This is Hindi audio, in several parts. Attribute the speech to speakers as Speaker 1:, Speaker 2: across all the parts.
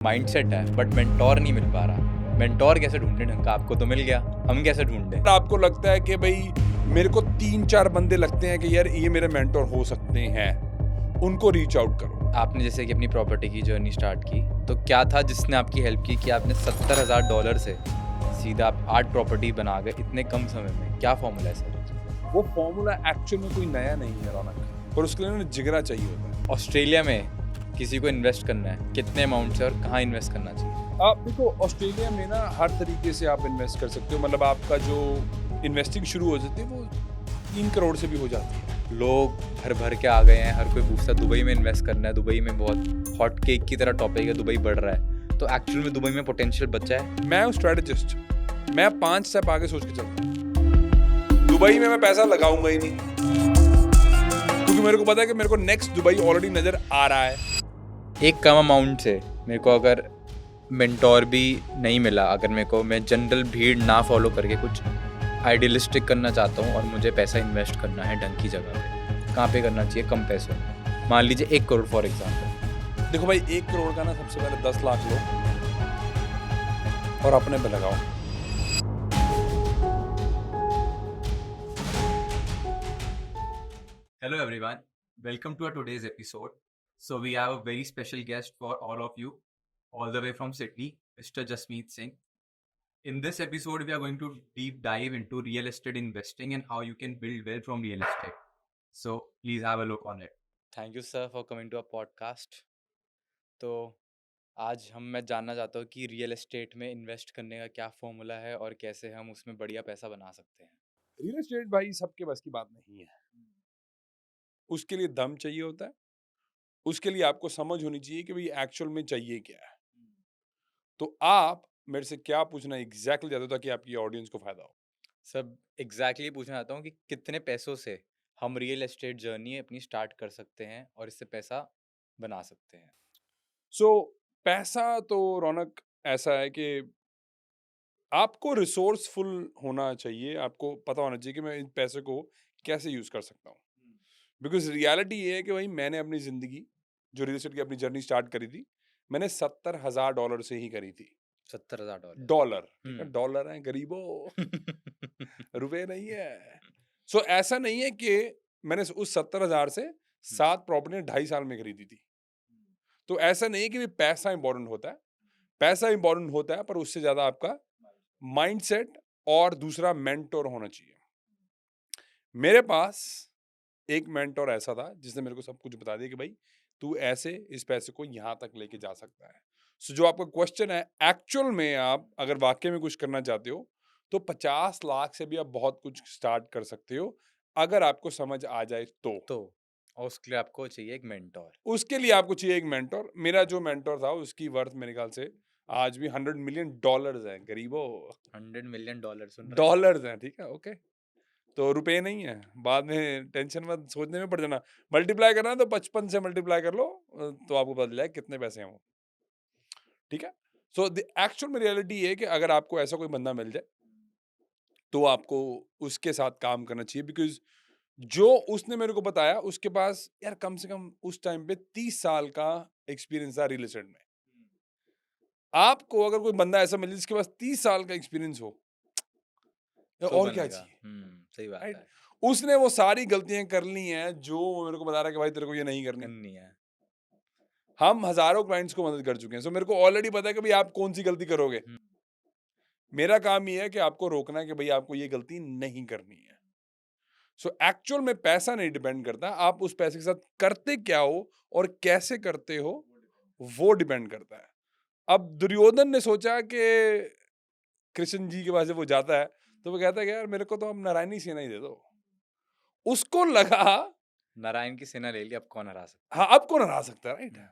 Speaker 1: माइंडसेट है बट मेंटोर नहीं मिल पा रहा। मेंटोर कैसे ढूंढे ढंग का? आपको तो मिल गया, हम कैसे ढूंढे?
Speaker 2: आपको लगता है कि भाई मेरे को 3-4 बंदे लगते हैं कि यार ये मेरे मेंटोर हो सकते हैं, उनको रीच आउट करो।
Speaker 1: आपने जैसे कि अपनी प्रॉपर्टी की जर्नी स्टार्ट की, तो क्या था जिसने आपकी हेल्प की कि आपने $70,000 से सीधा आप 8 प्रॉपर्टी बना गए इतने कम समय में? क्या फॉर्मूला है सर?
Speaker 2: वो फॉर्मूला एक्चुअल में कोई नया नहीं है रौनक, पर उसके लिए उन्हें जिगरा चाहिए होता है।
Speaker 1: ऑस्ट्रेलिया में किसी को इन्वेस्ट करना है, कितने अमाउंट से और कहाँ इन्वेस्ट करना चाहिए?
Speaker 2: आप देखो, ऑस्ट्रेलिया में ना हर तरीके से आप इन्वेस्ट कर सकते हो। मतलब आपका जो इन्वेस्टिंग शुरू हो जाती है वो 3 करोड़ से भी हो जाती है।
Speaker 1: लोग भर भर के आ गए हैं, हर कोई पूछता है दुबई में इन्वेस्ट करना है, दुबई में बहुत हॉट केक की तरह टॉपिक है, दुबई बढ़ रहा है। तो एक्चुअल में दुबई में पोटेंशियल बचा है?
Speaker 2: मैं हूँ स्ट्रेटेजिस्ट, मैं 5 स्टेप आगे सोच के चलता हूँ। दुबई में मैं पैसा लगाऊंगा ही नहीं, क्योंकि मेरे को पता है कि मेरे को नेक्स्ट दुबई ऑलरेडी नजर आ रहा है।
Speaker 1: एक कम अमाउंट से मेरे को अगर मेंटोर भी नहीं मिला, अगर मेरे को मैं जनरल भीड़ ना फॉलो करके कुछ आइडियलिस्टिक करना चाहता हूँ और मुझे पैसा इन्वेस्ट करना है ढंग की जगह पे, कहाँ पे करना चाहिए कम पैसों में? मान लीजिए 1 करोड़ फॉर एग्जाम्पल।
Speaker 2: देखो भाई, 1 करोड़ का ना सबसे पहले 10 लाख लो और अपने पे लगाओ।
Speaker 1: Hello everyone, welcome to our today's episode. So we have a very special guest for all of you, all the way from Sydney, Mr. Jasmeet Singh. In this episode, we are going to deep dive into real estate investing and how you can build wealth from real estate. So please have a look on it. Thank you sir for coming to our podcast. तो आज मैं जानना चाहता हूँ कि रियल एस्टेट में इन्वेस्ट करने का क्या फॉर्मूला है और कैसे हम उसमें बढ़िया पैसा बना सकते हैं।
Speaker 2: रियल एस्टेट भाई सबके बस की बात नहीं है। उसके लिए दम चाहिए होता है, उसके लिए आपको समझ होनी चाहिए कि भाई एक्चुअल में चाहिए क्या है। तो आप मेरे से क्या पूछना एग्जैक्टली चाहते हो ताकि आपकी ऑडियंस को फायदा हो?
Speaker 1: सब एग्जैक्टली पूछना चाहता हूँ कि कितने पैसों से हम रियल एस्टेट जर्नी अपनी स्टार्ट कर सकते हैं और इससे पैसा बना सकते हैं।
Speaker 2: सो पैसा तो रौनक ऐसा है कि आपको रिसोर्सफुल होना चाहिए, आपको पता होना चाहिए कि मैं इन पैसे को कैसे यूज कर सकता हूँ। बिकॉज रियलिटी ये है कि भाई मैंने अपनी जिंदगी जो रियल एस्टेट की अपनी जर्नी स्टार्ट करी थी, मैंने $70,000 से ही करी थी।
Speaker 1: $70,000।
Speaker 2: डॉलर, ठीक है, डॉलर है गरीबों, रुपए नहीं है। सो ऐसा नहीं है कि मैंने उस 70,000 से 7 प्रॉपर्टियां 2.5 साल में खरीदी थी। तो ऐसा नहीं है कि पैसा इंपॉर्टेंट होता है, पैसा इंपॉर्टेंट होता है, पर उससे ज्यादा आपका माइंडसेट और दूसरा मेंटोर होना चाहिए। मेरे पास एक मेंटोर ऐसा था जिसने मेरे को सब कुछ बता दिया कि भाई तू ऐसे इस पैसे को यहां तक लेके जा सकता है। सो जो आपका क्वेश्चन है, एक्चुअल में आप अगर वाकई में कुछ करना चाहते हो तो 50 लाख से भी आप बहुत कुछ स्टार्ट कर सकते हो, अगर आपको समझ आ जाए तो।
Speaker 1: और उसके लिए आपको चाहिए एक मेंटोर।
Speaker 2: उसके लिए आपको चाहिए एक मेंटोर। मेरा जो मेंटोर था उसकी वर्थ मेरे ख्याल से आज भी $100 मिलियन है गरीबों।
Speaker 1: $100 मिलियन सुन रहे हैं?
Speaker 2: डॉलर्स हैं, ठीक है, ओके। तो रुपए नहीं है, बाद में टेंशन मत सोचने में पड़ जाना। मल्टीप्लाई करना है तो 55 से मल्टीप्लाई कर लो, तो आपको पता चल जाए कितने पैसे हैं वो, ठीक है। सो द एक्चुअल में रियलिटी ये है कि अगर आपको ऐसा कोई बंदा मिल जाए तो आपको उसके साथ काम करना चाहिए। बिकॉज जो उसने मेरे को बताया, उसके पास यार कम से कम उस टाइम पे 30 साल का एक्सपीरियंस था रियल एस्टेट में। आपको अगर कोई बंदा ऐसा मिले जिसके पास 30 साल का एक्सपीरियंस हो,
Speaker 1: तो
Speaker 2: और क्या
Speaker 1: बनेगा।
Speaker 2: चाहिए,
Speaker 1: सही बात
Speaker 2: राइट?
Speaker 1: है।
Speaker 2: उसने वो सारी गलतियां कर ली हैं जो वो मेरे को बता रहा है कि भाई तेरे को ये नहीं करनी।
Speaker 1: करनी है।
Speaker 2: हम हजारों क्लाइंट्स को मदद कर चुके हैं, सो मेरे को ऑलरेडी पता है कि भाई आप कौन सी गलती करोगे।
Speaker 1: हम्म,
Speaker 2: मेरा काम ये है कि आपको रोकना है कि भाई आपको ये गलती नहीं करनी है। सो एक्चुअल में पैसा नहीं डिपेंड करता, आप उस पैसे के साथ करते क्या हो और कैसे करते हो वो डिपेंड करता है। अब दुर्योधन ने सोचा कि कृष्ण जी के पास जब वो जाता है तो वो कहता है कि यार मेरे को तो अब नारायणी सेना ही दे दो। उसको लगा
Speaker 1: नारायण की सेना ले ली, अब कौन हरा सकता
Speaker 2: हाँ अब कौन हरा सकता है, राइट?
Speaker 1: है?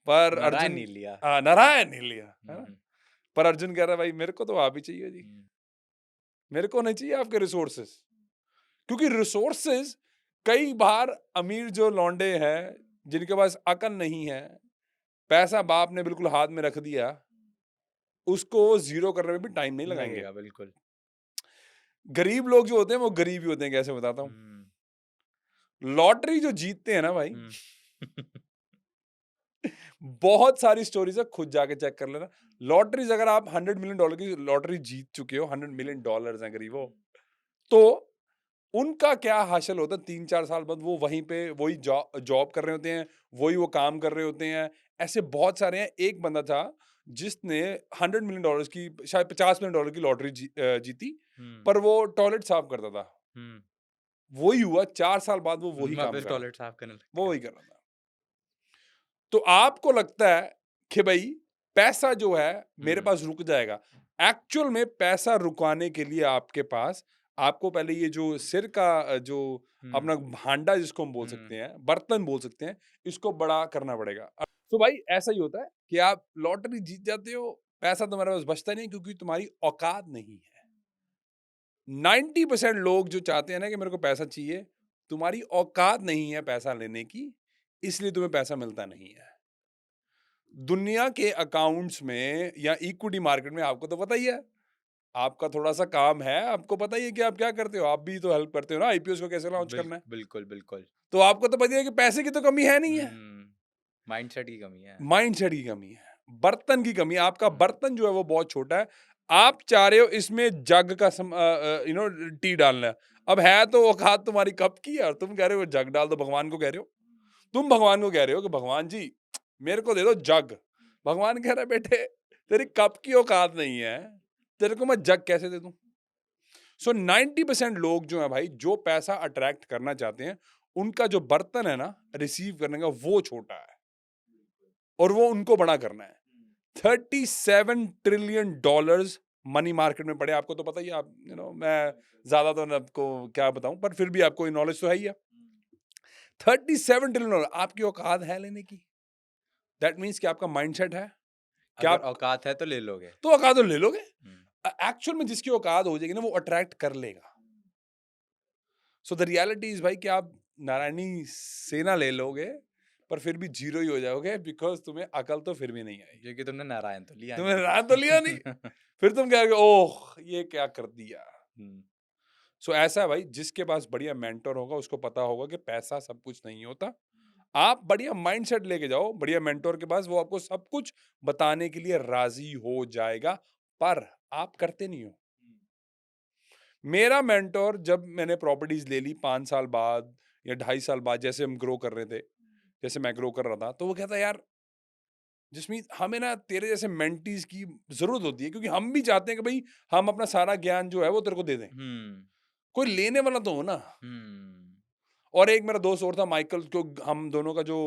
Speaker 2: पर
Speaker 1: नारायण
Speaker 2: अर्जुन,
Speaker 1: नहीं लिया।
Speaker 2: हाँ नारायण नहीं लिया, है ना।
Speaker 1: हम्म,
Speaker 2: पर अर्जुन कह रहा है भाई मेरे को तो आप ही चाहिए जी,
Speaker 1: हम्म,
Speaker 2: मेरे को नहीं चाहिए आपके रिसोर्सेस। क्योंकि रिसोर्सेस कई बार अमीर जो लौंडे हैं जिनके पास अकल नहीं है, पैसा बाप ने बिल्कुल हाथ में रख दिया, उसको जीरो करने में भी टाइम नहीं लगाएंगे।
Speaker 1: लगेगा बिल्कुल।
Speaker 2: गरीब लोग जो होते हैं वो गरीब ही होते हैं, कैसे बताता हूँ। लॉटरी जो जीतते हैं ना भाई,
Speaker 1: हम्म।
Speaker 2: बहुत सारी स्टोरीज है, खुद जाके चेक कर लेना। लॉटरीज अगर आप $100 मिलियन की लॉटरी जीत चुके हो, $100 मिलियन हैं गरीबो, तो उनका क्या हासिल होता है 3-4 साल बाद? वो वहीं पे वही जॉब कर रहे होते हैं, वही वो काम कर रहे होते हैं। ऐसे बहुत सारे हैं। एक बंदा था जिसने $100 मिलियन की, शायद $50 मिलियन की लॉटरी जीती, पर वो टॉयलेट साफ करता था। वही हुआ 4 साल बाद वो वही काम
Speaker 3: वापस
Speaker 2: कर रहा
Speaker 3: टॉयलेट साफ करने लग
Speaker 2: वो
Speaker 3: गया।
Speaker 2: वही कर रहा था। तो आपको लगता है कि भाई पैसा जो है मेरे पास रुक जाएगा। एक्चुअल में पैसा रुकाने के लिए आपके पास, आपको पहले ये जो सिर का जो अपना भांडा जिसको हम बोल सकते हैं, बर्तन बोल सकते हैं, इसको बड़ा करना पड़ेगा। तो भाई ऐसा ही होता है कि आप लॉटरी जीत जाते हो, पैसा तुम्हारे पास बचता नहीं क्योंकि तुम्हारी औकात नहीं है। 90% लोग जो चाहते हैं ना कि मेरे को पैसा चाहिए, तुम्हारी औकात नहीं है पैसा लेने की, इसलिए तुम्हें पैसा मिलता नहीं है। दुनिया के अकाउंट्स में या इक्विटी मार्केट में आपको तो पता ही है, आपका थोड़ा सा काम है, आपको पता ही है कि आप क्या करते हो, आप भी तो हेल्प करते हो ना आईपीओ को कैसे लॉन्च करना है।
Speaker 3: बिल्कुल बिल्कुल।
Speaker 2: तो आपको तो पता है कि पैसे की तो कमी है नहीं है,
Speaker 3: माइंडसेट की कमी है।
Speaker 2: माइंडसेट की कमी है, बर्तन की कमी है। आपका बर्तन जो है वो बहुत छोटा है। आप चाह रहे हो इसमें जग का टी डालना है। अब है तो औकात तुम्हारी कप की है और तुम कह रहे हो जग डाल दो, भगवान को कह रहे हो। तुम भगवान को कह रहे हो कि भगवान जी मेरे को दे दो जग। भगवान कह रहा है बेटे तेरी कप की औकात नहीं है, तेरे को मैं जग कैसे दे दूं? सो 90% लोग जो है भाई, जो पैसा अट्रैक्ट करना चाहते हैं, उनका जो बर्तन है ना रिसीव करने का, वो छोटा है और वो उनको बड़ा करना है। $37 ट्रिलियन मनी मार्केट में पड़े, आपको तो पता ही है। आप मैं ज्यादा तो आपको क्या बताऊं, पर फिर भी आपको नॉलेज तो है ही है। $37 ट्रिलियन आपकी औकात है लेने की? दैट मीन्स कि आपका माइंडसेट है क्या?
Speaker 3: अगर औकात है तो ले लोगे।
Speaker 2: तो औकात तो ले लोगे। एक्चुअल में जिसकी औकात हो जाएगी ना, वो अट्रैक्ट कर लेगा। सो द रियलिटी इज भाई कि आप नारायणी सेना ले लोगे पर फिर भी जीरो ही हो जाओगे, बिकॉज तुम्हें अकल तो फिर भी नहीं आई,
Speaker 3: क्योंकि तुमने नारायण तो लिया
Speaker 2: तुमने
Speaker 3: नहीं।
Speaker 2: नारायण तो लिया नहीं। फिर तुम कहोगे ओह ये क्या कर दिया। सो ऐसा है भाई, जिसके पास बढ़िया मेंटर होगा उसको पता होगा कि पैसा सब कुछ नहीं होता। आप बढ़िया माइंडसेट लेके जाओ बढ़िया मेंटोर के पास, वो आपको सब कुछ बताने के लिए राजी हो जाएगा, पर आप करते नहीं हो। मेरा मेंटोर, जब मैंने प्रॉपर्टीज ले ली 5 साल बाद या 2.5 साल बाद, जैसे हम ग्रो कर रहे थे, जैसे मैं ग्रो कर रहा था, तो वो कहता यार जिसमें हमें ना तेरे जैसे मेंटीज की जरूरत होती है, क्योंकि हम भी चाहते हैं कि भाई हम अपना सारा ज्ञान जो है वो तेरे को दे दें, कोई लेने वाला तो हो ना। और एक मेरा दोस्त और था माइकल, जो हम दोनों का जो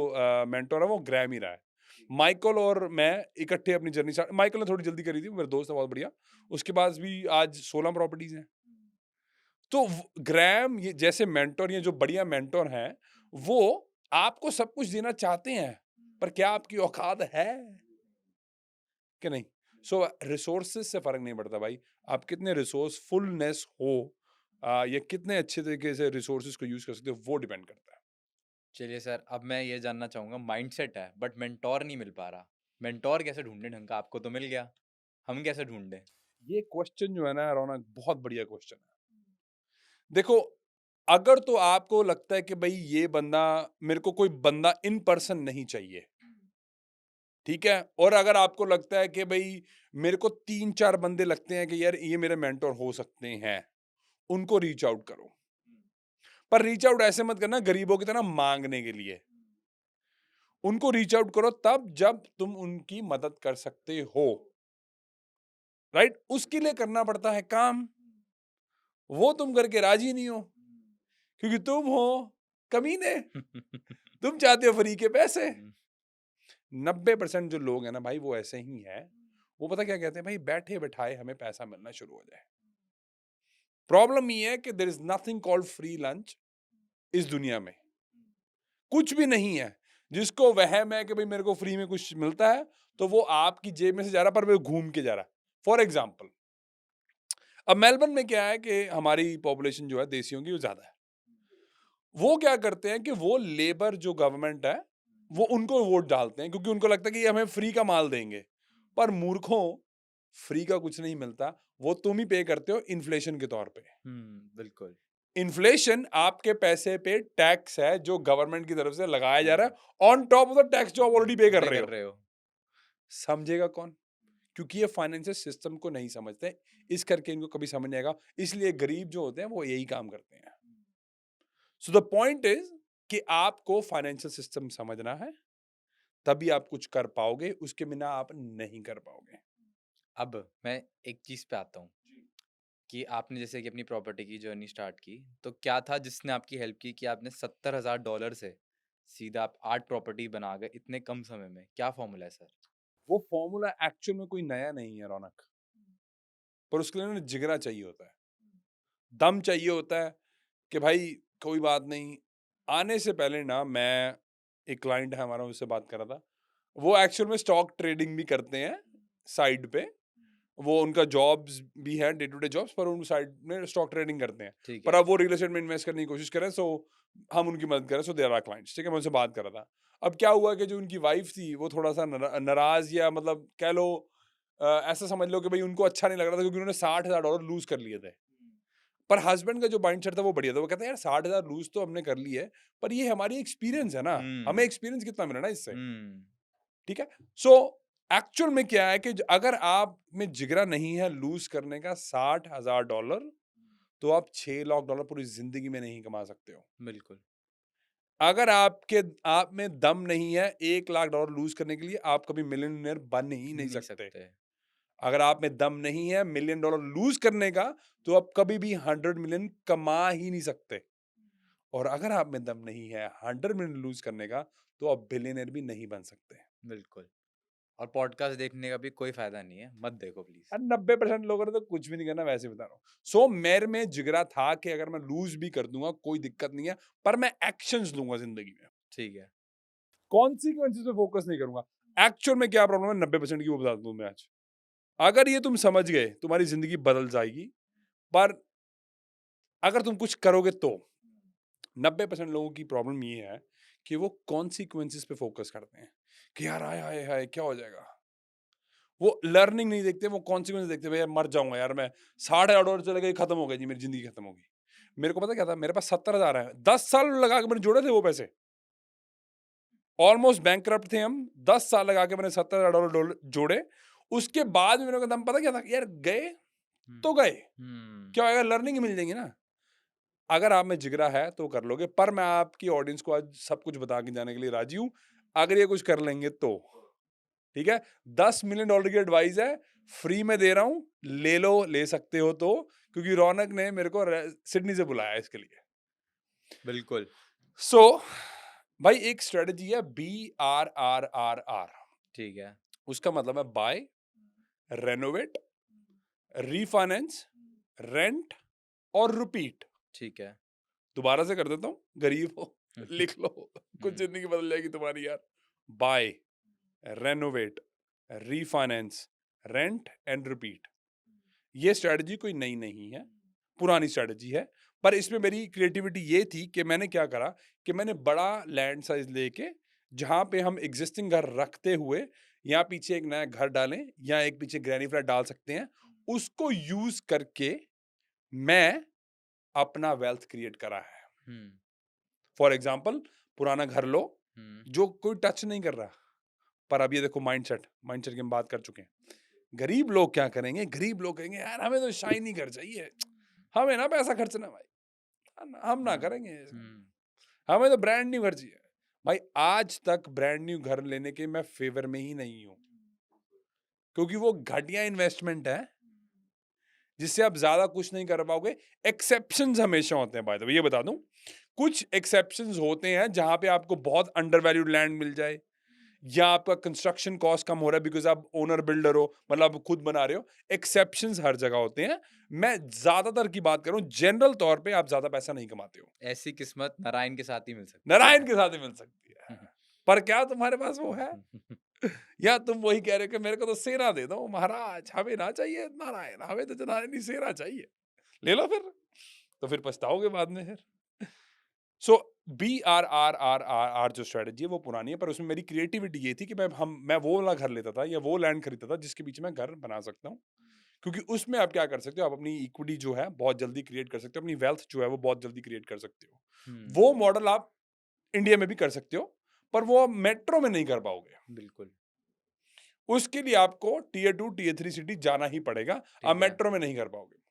Speaker 2: मेंटोर है वो ग्रैम ही रहा है। माइकल और मैं इकट्ठे अपनी जर्नी स्टार्ट, माइकल ने थोड़ी जल्दी करी थी, मेरा दोस्त है बहुत बढ़िया, उसके पास भी आज 16 प्रॉपर्टीज हैं। तो ग्रैम ये जैसे मेंटोर, ये जो बढ़िया मेंटोर हैं, वो आपको सब कुछ देना चाहते हैं, पर क्या आपकी औकात है कि नहीं? सो रिसोर्सेज से फर्क नहीं पड़ता भाई, आप कितने रिसोर्सफुलनेस हो या कितने अच्छे तरीके से रिसोर्सेज को यूज कर सकते हो, वो डिपेंड करता है।
Speaker 3: चलिए सर, अब मैं ये जानना चाहूंगा, माइंडसेट है बट मेंटोर नहीं मिल पा रहा, मेंटोर कैसे ढूंढे ढंग का? आपको तो मिल गया, हम कैसे ढूंढे?
Speaker 2: ये क्वेश्चन जो है ना रौनक, बहुत बढ़िया क्वेश्चन है। देखो, अगर तो आपको लगता है कि भाई ये बंदा, मेरे को कोई बंदा इन पर्सन नहीं चाहिए, ठीक है, और अगर आपको लगता है कि भाई मेरे को 3-4 बंदे लगते हैं कि यार ये मेरे मेंटोर हो सकते हैं, उनको रीच आउट करो। पर रीच आउट ऐसे मत करना गरीबों की तरह मांगने के लिए। उनको रीच आउट करो तब जब तुम उनकी मदद कर सकते हो, राइट? उसके लिए करना पड़ता है काम, वो तुम करके राजी नहीं हो, क्योंकि तुम हो कमीने, तुम चाहते हो फ्री के पैसे। 90% जो लोग हैं ना भाई, वो ऐसे ही हैं। वो पता क्या कहते हैं, भाई बैठे बैठाए हमें पैसा मिलना शुरू हो जाए। प्रॉब्लम ये है कि there is nothing called free lunch इस दुनिया में, कुछ भी नहीं है। जिसको वहम है कि भाई मेरे को फ्री में कुछ मिलता है, तो वो आपकी जेब में से जा रहा, पर वो घूम के जा रहा। फॉर एग्जाम्पल, अब मेलबर्न में क्या है कि हमारी पॉपुलेशन जो है देसियों की वो ज्यादा है। वो क्या करते हैं कि वो लेबर जो गवर्नमेंट है, वो उनको वोट डालते हैं, क्योंकि उनको लगता है कि ये हमें फ्री का माल देंगे। पर मूर्खों, फ्री का कुछ नहीं मिलता, वो तुम ही पे करते हो इन्फ्लेशन के तौर पे।
Speaker 3: बिल्कुल।
Speaker 2: इन्फ्लेशन आपके पैसे पे टैक्स है जो गवर्नमेंट की तरफ से लगाया जा रहा है on top of the tax जो आप ऑलरेडी पे कर रहे हो। समझेगा कौन? क्योंकि ये फाइनेंशियल सिस्टम को नहीं समझते, इस करके इनको कभी समझ नहीं आएगा। इसलिए गरीब जो होते हैं वो यही काम करते हैं। सो द पॉइंट इज कि आपको फाइनेंशियल सिस्टम समझना है, तभी आप कुछ कर पाओगे, उसके बिना आप नहीं कर पाओगे।
Speaker 3: अब मैं एक चीज पे आता हूँ कि आपने जैसे कि अपनी प्रॉपर्टी की जर्नी स्टार्ट की, तो क्या था जिसने आपकी हेल्प की कि आपने $70,000 से सीधा आप 8 प्रॉपर्टी बना गए इतने कम समय में? क्या फॉर्मूला है सर?
Speaker 2: वो फॉर्मूला एक्चुअल में कोई नया नहीं है रौनक, पर उसके लिए ना जिगरा चाहिए होता है, दम चाहिए होता है कि भाई कोई बात नहीं। आने से पहले ना मैं, एक क्लाइंट है हमारा, उससे बात कर रहा था, वो एक्चुअल में स्टॉक ट्रेडिंग भी करते हैं साइड पे, वो उनका जॉब्स भी है, डे टू डे जॉब्स, पर उन साइड में स्टॉक ट्रेडिंग करते हैं।
Speaker 3: ठीक
Speaker 2: पर
Speaker 3: है।
Speaker 2: अब वो रियल एस्टेट में इन्वेस्ट करने की कोशिश करें, सो हम उनकी मदद करें, सो देयर आर क्लाइंट्स। ठीक है, मैं उनसे बात कर रहा था। अब क्या हुआ कि जो उनकी वाइफ थी वो थोड़ा सा नाराज, या मतलब कह लो ऐसा समझ लो कि भाई उनको अच्छा नहीं लग रहा था, क्योंकि उन्होंने $60,000 लूज कर लिए थे। पर हस्बैंड का जो माइंडसेट था वो बढ़िया था, वो कहता है यार 60,000 लूज तो हमने कर ली है, पर ये हमारी एक्सपीरियंस है ना, हमें एक्सपीरियंस कितना मिला ना इससे। ठीक है, सो एक्चुअल में क्या है कि अगर आप में जिगरा नहीं है लूज करने का $60,000, तो आप $6 लाख पूरी जिंदगी में नहीं कमा सकते हो।
Speaker 3: बिल्कुल।
Speaker 2: अगर आप में दम नहीं है $1 लाख लूज करने के लिए, आप कभी मिलियनेयर बन ही नहीं सकते। अगर आप में दम नहीं है $1 मिलियन लूज करने का, तो आप कभी भी 100 मिलियन कमा ही नहीं सकते। और अगर आप में दम नहीं है 100 मिलियन लूज करने का, तो आप बिलियनर भी नहीं बन सकते।
Speaker 3: बिल्कुल। और पॉडकास्ट देखने का भी कोई फायदा नहीं है, मत देखो प्लीज।
Speaker 2: 90% लोगों ने तो कुछ भी नहीं करना, वैसे बता रहा हूँ। सो मेरे में जिगरा था कि अगर मैं लूज भी कर दूंगा कोई दिक्कत नहीं है, पर मैं एक्शंस लूंगा जिंदगी में,
Speaker 3: ठीक है।
Speaker 2: कॉन्सिक्वेंसेस पे फोकस नहीं करूंगा। एक्चुअल में क्या प्रॉब्लम है 90% की, वो बता दूं मैं आज। अगर ये तुम समझ गए, तुम्हारी जिंदगी बदल जाएगी। पर अगर तुम कुछ करोगे तो 90% लोगों की प्रॉब्लम ये है कि वो कॉन्सिक्वेंसेस पे फोकस करते हैं कि यार हाय हाय हाय क्या हो जाएगा। वो लर्निंग नहीं देखते, वो कॉन्सिक्वेंस देखते, भाई यार मर जाऊंगा यार मैं, $60,000 चले गए, खत्म हो गई जी, मेरी जिंदगी खत्म होगी। मेरे को पता क्या था, मेरे पास 70,000 है, 10 साल लगा के मैंने जोड़े थे वो पैसे, ऑलमोस्ट बैंकक्रप्ट थे हम, 10 साल लगा के मैंने $70,000 जोड़े। उसके बाद मेरे को दम पता क्या था, यार गए तो गए, क्या होगा, लर्निंग मिल जाएंगी ना। अगर आप में जिगरा है तो कर लोगे, पर मैं आपकी ऑडियंस को आज सब कुछ बता के जाने के लिए राजी हूं, अगर ये कुछ कर लेंगे तो। ठीक है, $10 मिलियन की एडवाइस है, फ्री में दे रहा हूं, ले लो, ले सकते हो तो, क्योंकि रौनक ने मेरे को सिडनी से बुलाया इसके लिए।
Speaker 3: बिल्कुल।
Speaker 2: सो भाई एक स्ट्रेटजी है BRRRR।
Speaker 3: ठीक है।
Speaker 2: उसका मतलब है बाय, रेनोवेट, रीफाइनेंस, रेंट और रिपीट।
Speaker 3: ठीक है।
Speaker 2: दोबारा से कर देता हूँ, गरीब हो लिख लो, कुछ जिंदगी बदल जाएगी तुम्हारी यार। Buy, renovate, refinance, rent and repeat. ये स्ट्रेटजी कोई नई नहीं है, पुरानी स्ट्रेटजी है, पर इसमें मेरी क्रिएटिविटी ये थी कि मैंने क्या करा कि मैंने बड़ा लैंड साइज लेके, जहां पे हम एग्जिस्टिंग घर रखते हुए यहाँ पीछे एक नया घर डालें या एक पीछे ग्रैनी फ्लैट डाल सकते हैं, उसको यूज करके मैं अपना वेल्थ क्रिएट करा है। फॉर एग्जाम्पल, पुराना घर लो जो कोई टच नहीं कर रहा, पर अब ये देखो माइंडसेट की हम बात कर चुके हैं। गरीब लोग क्या करेंगे, गरीब लोग कहेंगे यार हमें तो शाइनी घर चाहिए, हमें ना पैसा खर्चना भाई, हम ना करेंगे, हमें तो ब्रांड न्यू घर चाहिए। भाई आज तक ब्रांड न्यू घर लेने के मैं फेवर में ही नहीं हूं, क्योंकि वो घटिया इन्वेस्टमेंट है जिससे आप ज्यादा कुछ नहीं कर पाओगे। एक्सेप्शंस हमेशा होते हैं, बाय द वे ये बता दूं, कुछ एक्सेप्शंस होते हैं जहां पे आपको बहुत अंडर वैल्यूड लैंड मिल जाए, या आपका कंस्ट्रक्शन कॉस्ट कम हो रहा है बिकॉज आप ओनर बिल्डर हो, मतलब आप खुद बना रहे हो। एक्सेप्शंस हर जगह होते हैं, मैं ज्यादातर की बात करूं, जनरल तौर पे आप ज्यादा पैसा नहीं कमाते हो,
Speaker 3: ऐसी किस्मत नारायण के साथ ही मिल सकती
Speaker 2: नारायण के साथ ही मिल सकती है। पर क्या तुम्हारे पास वो है, या तुम वही कह रहे हो कि मेरे को तो सेना दे दो महाराज, हमें ना चाहिए नारायण, हमें तो नारायणी सेना चाहिए, ले लो फिर, तो फिर पछताओगे बाद में फिर। सो BRRRR जो स्ट्रेटजी है वो पुरानी है, पर उसमें मेरी क्रिएटिविटी ये थी कि मैं वो वाला घर लेता था या वो लैंड खरीदता था जिसके बीच में घर बना सकता हूँ, क्योंकि उसमें आप क्या कर सकते हो, आप अपनी इक्विटी जो है बहुत जल्दी क्रिएट कर सकते हो, अपनी वेल्थ जो है वो बहुत जल्दी क्रिएट कर सकते हो। वो मॉडल आप इंडिया में भी कर सकते हो, पर वो आप मेट्रो में नहीं कर पाओगे।
Speaker 3: बिल्कुल।
Speaker 2: उसके लिए आपको टीयर 2 टीयर 3 सिटी जाना ही पड़ेगा, आप
Speaker 3: ठीक है।
Speaker 2: मेट्रो में नहीं कर पाओगे।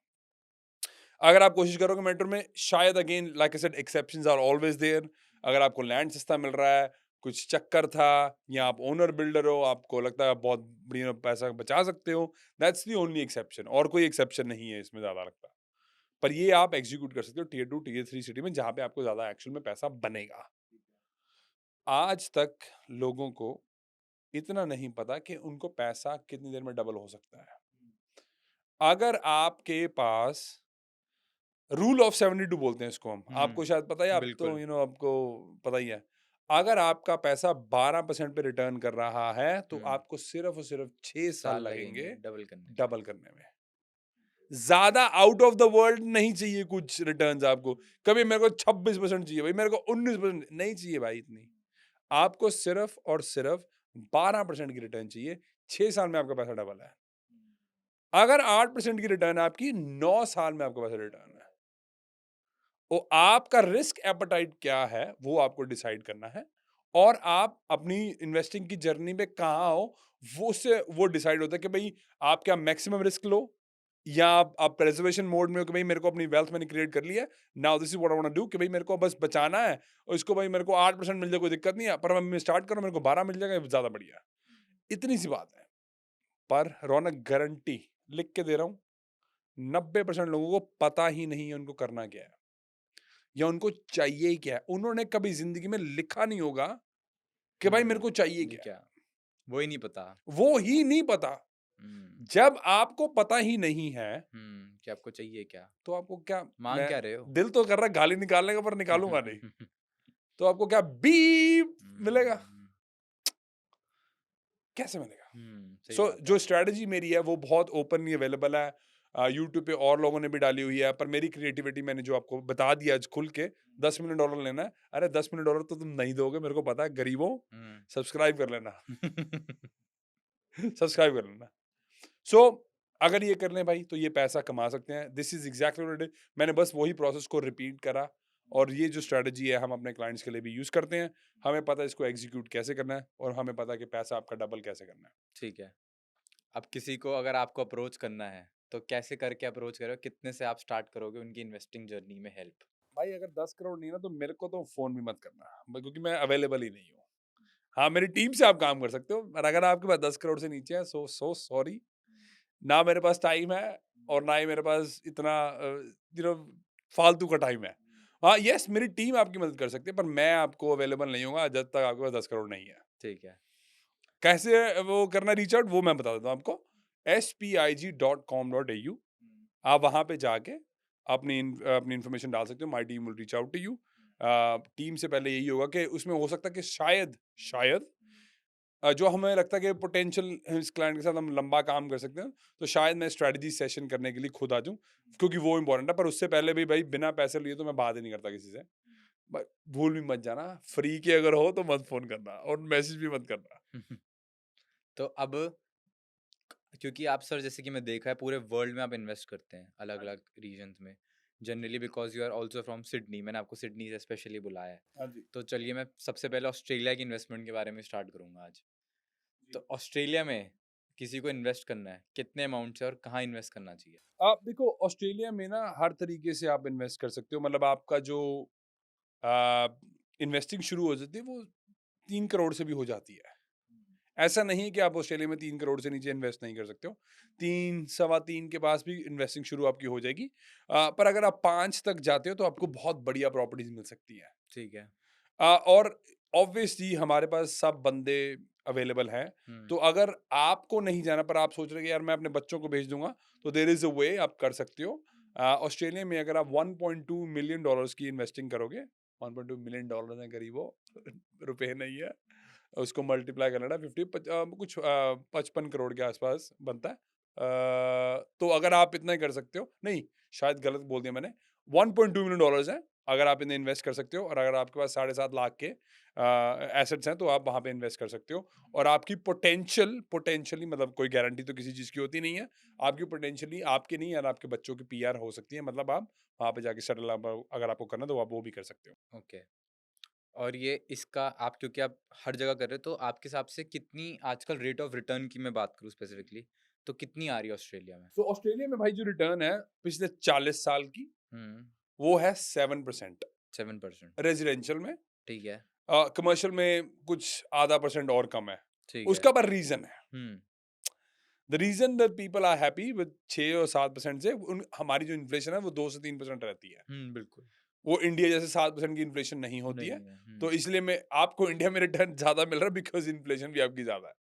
Speaker 2: अगर आप कोशिश करोगे मेट्रो में, शायद again like I said exceptions are always there. अगर आपको लैंड सस्ता मिल रहा है, कुछ चक्कर था, या आप ओनर बिल्डर हो, आपको लगता है आप बहुत बढ़िया पैसा बचा सकते हो, दैट्स द ओनली एक्सेप्शन। और कोई एक्सेप्शन नहीं है इसमें ज्यादा लगता। पर ये आप एग्जीक्यूट कर सकते हो टीयर 2 टीयर 3 सिटी में, जहां पे आपको ज्यादा एक्चुअल में पैसा बनेगा। आज तक लोगों को इतना नहीं पता कि उनको पैसा कितनी देर में डबल हो सकता है। अगर आपके पास रूल ऑफ 72 बोलते हैं इसको हम, आपको शायद पता है, आप तो
Speaker 3: बिल्कुल।
Speaker 2: आपको पता ही है। अगर आपका पैसा 12% पे रिटर्न कर रहा है, तो आपको सिर्फ और सिर्फ 6 साल लगेंगे
Speaker 3: डबल करने।
Speaker 2: डबल करने में। ज्यादा आउट ऑफ द वर्ल्ड नहीं चाहिए कुछ रिटर्न्स आपको। कभी मेरे को 26% चाहिए भाई, मेरे को 19% नहीं चाहिए भाई इतनी। आपको सिर्फ और सिर्फ 12% की रिटर्न चाहिए, 6 साल में आपका पैसा डबल है। अगर 8% की रिटर्न है आपकी, 9 साल में आपका पैसा रिटर्न है। वो आपका रिस्क एपेटाइट क्या है वो आपको डिसाइड करना है, और आप अपनी इन्वेस्टिंग की जर्नी में कहाँ हो वो से वो डिसाइड होता है कि भाई आप क्या मैक्सिमम रिस्क लो, या आप प्रेजर्वेशन मोड में हो कि भाई मेरे को अपनी वेल्थ मैंने क्रिएट कर लिया है, now this is what I want to do, कि भाई मेरे को बस बचाना है, और इसको भाई मेरे को 8% मिल जाए कोई दिक्कत नहीं है, पर मैं स्टार्ट करूँ मेरे को 12 मिल जाएगा, ज्यादा बढ़िया है। इतनी सी बात है। पर रौनक गारंटी लिख के दे रहा हूँ, 90% लोगों को पता ही नहीं है उनको करना क्या है, या उनको चाहिए ही क्या है। उन्होंने कभी जिंदगी में लिखा नहीं होगा कि भाई मेरे को चाहिए क्या है।
Speaker 3: वो ही नहीं पता।
Speaker 2: वो ही नहीं पता। जब आपको पता ही नहीं है,
Speaker 3: कि आपको चाहिए क्या,
Speaker 2: तो आपको क्या,
Speaker 3: मांग क्या रहे हो।
Speaker 2: दिल तो कर रहा है गाली निकालने का, पर निकालूंगा नहीं। तो आपको क्या बीप मिलेगा, कैसे मिलेगा।
Speaker 3: सही
Speaker 2: सो
Speaker 3: बात
Speaker 2: जो
Speaker 3: है।
Speaker 2: स्ट्रेटजी मेरी है वो बहुत ओपनली अवेलेबल है, यूट्यूब पे और लोगों ने भी डाली हुई है। पर मेरी क्रिएटिविटी मैंने जो आपको बता दिया आज खुल के, 10 मिलियन डॉलर लेना है, अरे 10 मिलियन डॉलर तो तुम नहीं दोगे, मेरे को पता है, गरीबों सब्सक्राइब कर लेना। सब्सक्राइब कर लेना। सो अगर ये कर लें भाई, तो ये पैसा कमा सकते हैं। This is exactly what it is. मैंने बस वही प्रोसेस को रिपीट करा, और ये जो स्ट्रेटजी है हम अपने क्लाइंट्स के लिए भी यूज करते हैं। हमें पता है इसको एग्जीक्यूट कैसे करना है, और हमें पता है कि पैसा आपका डबल कैसे करना है।
Speaker 3: ठीक है। अब किसी को अगर आपको अप्रोच करना है तो कैसे करके अप्रोच करो, कितने से आप स्टार्ट करोगे उनकी इन्वेस्टिंग जर्नी में हेल्प।
Speaker 2: भाई अगर 10 करोड़ नहीं है ना, तो मेरे को तो फोन भी मत करना, क्योंकि मैं अवेलेबल ही नहीं हूँ। हाँ, मेरी टीम से आप काम कर सकते हो, पर अगर आपके पास 10 करोड़ से नीचे है, सो सॉरी, ना मेरे पास टाइम है, और ना ही मेरे पास इतना फालतू का टाइम है। हाँ यस, मेरी टीम आपकी मदद कर सकती है, पर मैं आपको अवेलेबल नहीं होगा जब तक आपके पास 10 करोड़ नहीं है।
Speaker 3: ठीक है।
Speaker 2: कैसे वो करना रीच आउट, वो मैं बता देता हूँ आपको। spig.com.au, आप वहाँ पे जाके अपनी अपनी इन्फॉर्मेशन डाल सकते हो। My team will reach out to you. Team से पहले यही होगा कि उसमें हो सकता है कि शायद शायद जो हमें लगता है कि पोटेंशियल इस क्लाइंट के साथ हम लंबा काम कर सकते हैं, तो शायद मैं स्ट्रेटजी सेशन करने के लिए खुद आ जाऊँ, क्योंकि वो इंपॉर्टेंट है। पर उससे पहले भी भाई बिना पैसे लिए तो मैं बात ही नहीं करता किसी से। भूल भी मत जाना, फ्री के अगर हो तो मत फोन करना, और मैसेज भी मत करना।
Speaker 3: तो अब क्योंकि आप सर जैसे कि मैं देखा है पूरे वर्ल्ड में आप इन्वेस्ट करते हैं अलग अलग रीजन्स में, generally because you are also from Sydney, मैंने आपको सिडनी से स्पेशली बुलाया है।
Speaker 2: हाँ जी।
Speaker 3: तो चलिए मैं सबसे पहले ऑस्ट्रेलिया की इन्वेस्टमेंट के बारे में स्टार्ट करूंगा आज। तो ऑस्ट्रेलिया में किसी को इन्वेस्ट करना है, कितने अमाउंट से और कहाँ इन्वेस्ट करना चाहिए।
Speaker 2: आप देखो, ऑस्ट्रेलिया में ना हर तरीके से आप इन्वेस्ट कर सकते हो। मतलब आपका जो इन्वेस्टिंग शुरू हो जाती है वो 3 करोड़ से भी हो जाती है। ऐसा नहीं है कि आप ऑस्ट्रेलिया में 3 करोड़ से नीचे इन्वेस्ट नहीं कर सकते हो। 3 सवा 3 के पास भी इन्वेस्टिंग शुरू आपकी हो जाएगी। पर अगर आप 5 तक जाते हो तो आपको बहुत बढ़िया प्रॉपर्टीज मिल सकती है।
Speaker 3: ठीक है।
Speaker 2: और ऑब्वियसली हमारे पास सब बंदे अवेलेबल हैं। तो अगर आपको नहीं जाना, पर आप सोच रहे हैं कि यार मैं अपने बच्चों को भेज दूंगा, तो देयर इज अ वे, आप कर सकते हो। ऑस्ट्रेलिया में अगर आप 1.2 मिलियन डॉलर्स की इन्वेस्टिंग करोगे, 1.2 मिलियन डॉलर है करीबो, रुपए नहीं है, उसको मल्टीप्लाई कर लेना 55 करोड़ के आसपास बनता है। तो अगर आप इतना ही कर सकते हो, नहीं शायद गलत बोल दिया मैंने, 1.2 मिलियन डॉलर्स है, अगर आप इन्हें इन्वेस्ट कर सकते हो, और अगर आपके पास 7.5 लाख के एसेट्स हैं तो आप वहाँ पे इन्वेस्ट कर सकते हो। और आपकी पोटेंशियली, मतलब कोई गारंटी तो किसी चीज़ की होती नहीं है, आपकी पोटेंशियली आपके नहीं और आपके बच्चों की पीआर हो सकती है, मतलब आप वहाँ पे जाके सेटल अगर आपको करना तो आप वो भी कर सकते हो।
Speaker 3: ओके। और ये इसका आप क्योंकि आप हर जगह कर रहे हो, तो आपके हिसाब से कितनी आजकल रेट ऑफ रिटर्न की मैं बात करूँ स्पेसिफिकली, तो कितनी आ रही है ऑस्ट्रेलिया में?
Speaker 2: तो ऑस्ट्रेलिया में भाई जो रिटर्न है पिछले 40 साल की,
Speaker 3: हुँ,
Speaker 2: वो है 7%।
Speaker 3: 7%।
Speaker 2: रेजिडेंशियल में,
Speaker 3: ठीक है,
Speaker 2: कमर्शियल में कुछ आधा परसेंट और कम है।
Speaker 3: ठीक है।
Speaker 2: उसका पर रीजन है,
Speaker 3: hmm,
Speaker 2: the reason that people are happy with 6 और 7% से हमारी जो इन्फ्लेशन है वो 2 से 3% रहती है।
Speaker 3: हुँ, बिल्कुल।
Speaker 2: वो इंडिया जैसे 7% की इन्फ्लेशन नहीं होती है।
Speaker 3: नहीं है।
Speaker 2: तो
Speaker 3: हुँ,
Speaker 2: इसलिए मैं आपको इंडिया में रिटर्न ज्यादा मिल रहा है बिकॉज इन्फ्लेशन भी आपकी ज्यादा है।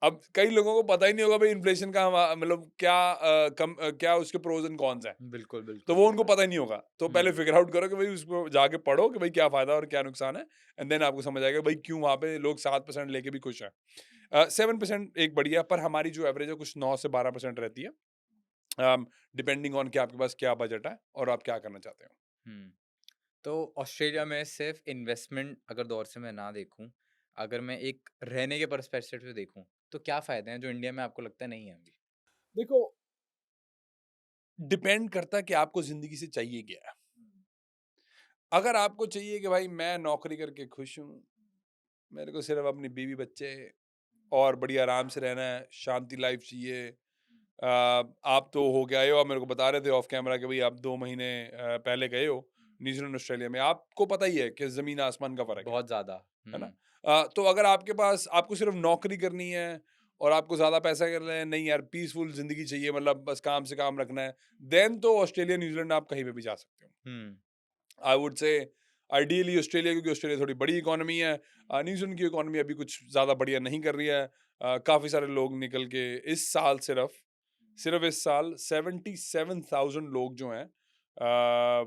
Speaker 2: अब कई लोगों को पता ही नहीं होगा भाई इन्फ्लेशन का मतलब क्या क्या उसके प्रोज एंड कॉन्स हैं।
Speaker 3: बिल्कुल,
Speaker 2: तो
Speaker 3: बिल्कुल,
Speaker 2: वो उनको
Speaker 3: बिल्कुल।
Speaker 2: पता ही नहीं होगा। तो पहले
Speaker 3: हुँ,
Speaker 2: फिगर आउट करो कि भाई उसको जाके पढ़ो कि भाई क्या फायदा और क्या नुकसान है, एंड देन आपको समझ आएगा भाई क्यों वहाँ पे लोग 7% लेके भी खुश हैं। 7% एक बढ़िया, पर हमारी जो एवरेज है कुछ 9 से 12% रहती है, डिपेंडिंग ऑन कि आपके पास क्या बजट है और आप क्या करना चाहते हो।
Speaker 3: हुँ। तो ऑस्ट्रेलिया में सिर्फ़ इन्वेस्टमेंट अगर दौर से मैं ना देखूँ, अगर मैं एक रहने के पर्सपेक्टिव से देखूँ, तो क्या फ़ायदे हैं जो इंडिया में आपको लगता है नहीं है अभी?
Speaker 2: देखो, डिपेंड करता है कि आपको जिंदगी से चाहिए क्या है। अगर आपको चाहिए कि भाई मैं नौकरी करके खुश हूँ, मेरे को सिर्फ अपनी बीवी बच्चे और बढ़िया आराम से रहना है, शांति लाइफ चाहिए। आप तो हो गए हो, आप मेरे को बता रहे थे ऑफ कैमरा कि भाई आप 2 महीने पहले गए हो न्यूजीलैंड ऑस्ट्रेलिया में, आपको पता ही है कि जमीन आसमान का फर्क
Speaker 3: बहुत ज़्यादा।
Speaker 2: है ना?
Speaker 3: हुँ,
Speaker 2: तो अगर आपके पास आपको सिर्फ नौकरी करनी है और आपको ज्यादा पैसा कर रहे हैं, नहीं यार पीसफुल जिंदगी चाहिए, मतलब बस काम से काम रखना है, देन तो ऑस्ट्रेलिया न्यूजीलैंड आप कहीं पे भी जा सकते हो।
Speaker 3: Hmm,
Speaker 2: I would say ideally Australia, क्योंकि ऑस्ट्रेलिया थोड़ी बड़ी इकोनॉमी है। न्यूजीलैंड की इकोनॉमी अभी कुछ ज़्यादा बढ़िया नहीं कर रही है। काफ़ी सारे लोग निकल के इस साल सिर्फ इस साल 77,000 लोग जो हैं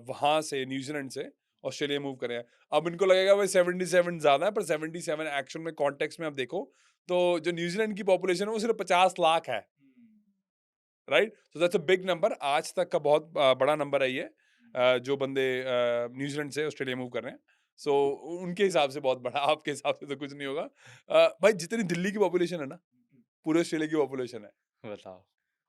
Speaker 2: वहाँ से, न्यूजीलैंड से ऑस्ट्रेलिया मूव करे हैं। अब इनको लगेगा भाई 77 ज़्यादा है, पर 77 एक्शन में कॉन्टेक्स्ट में आप देखो तो जो न्यूजीलैंड की पॉपुलेशन है वो सिर्फ 50 लाख है, right? So that's a big number. आज तक का बहुत बड़ा नंबर है ये, जो बंदे न्यूजीलैंड से ऑस्ट्रेलिया मूव कर रहे हैं। सो उनके हिसाब से बहुत बड़ा, आपके हिसाब से तो कुछ नहीं होगा। भाई जितनी दिल्ली की पॉपुलेशन है ना, पूरे ऑस्ट्रेलिया की पॉपुलेशन है,
Speaker 3: बताओ।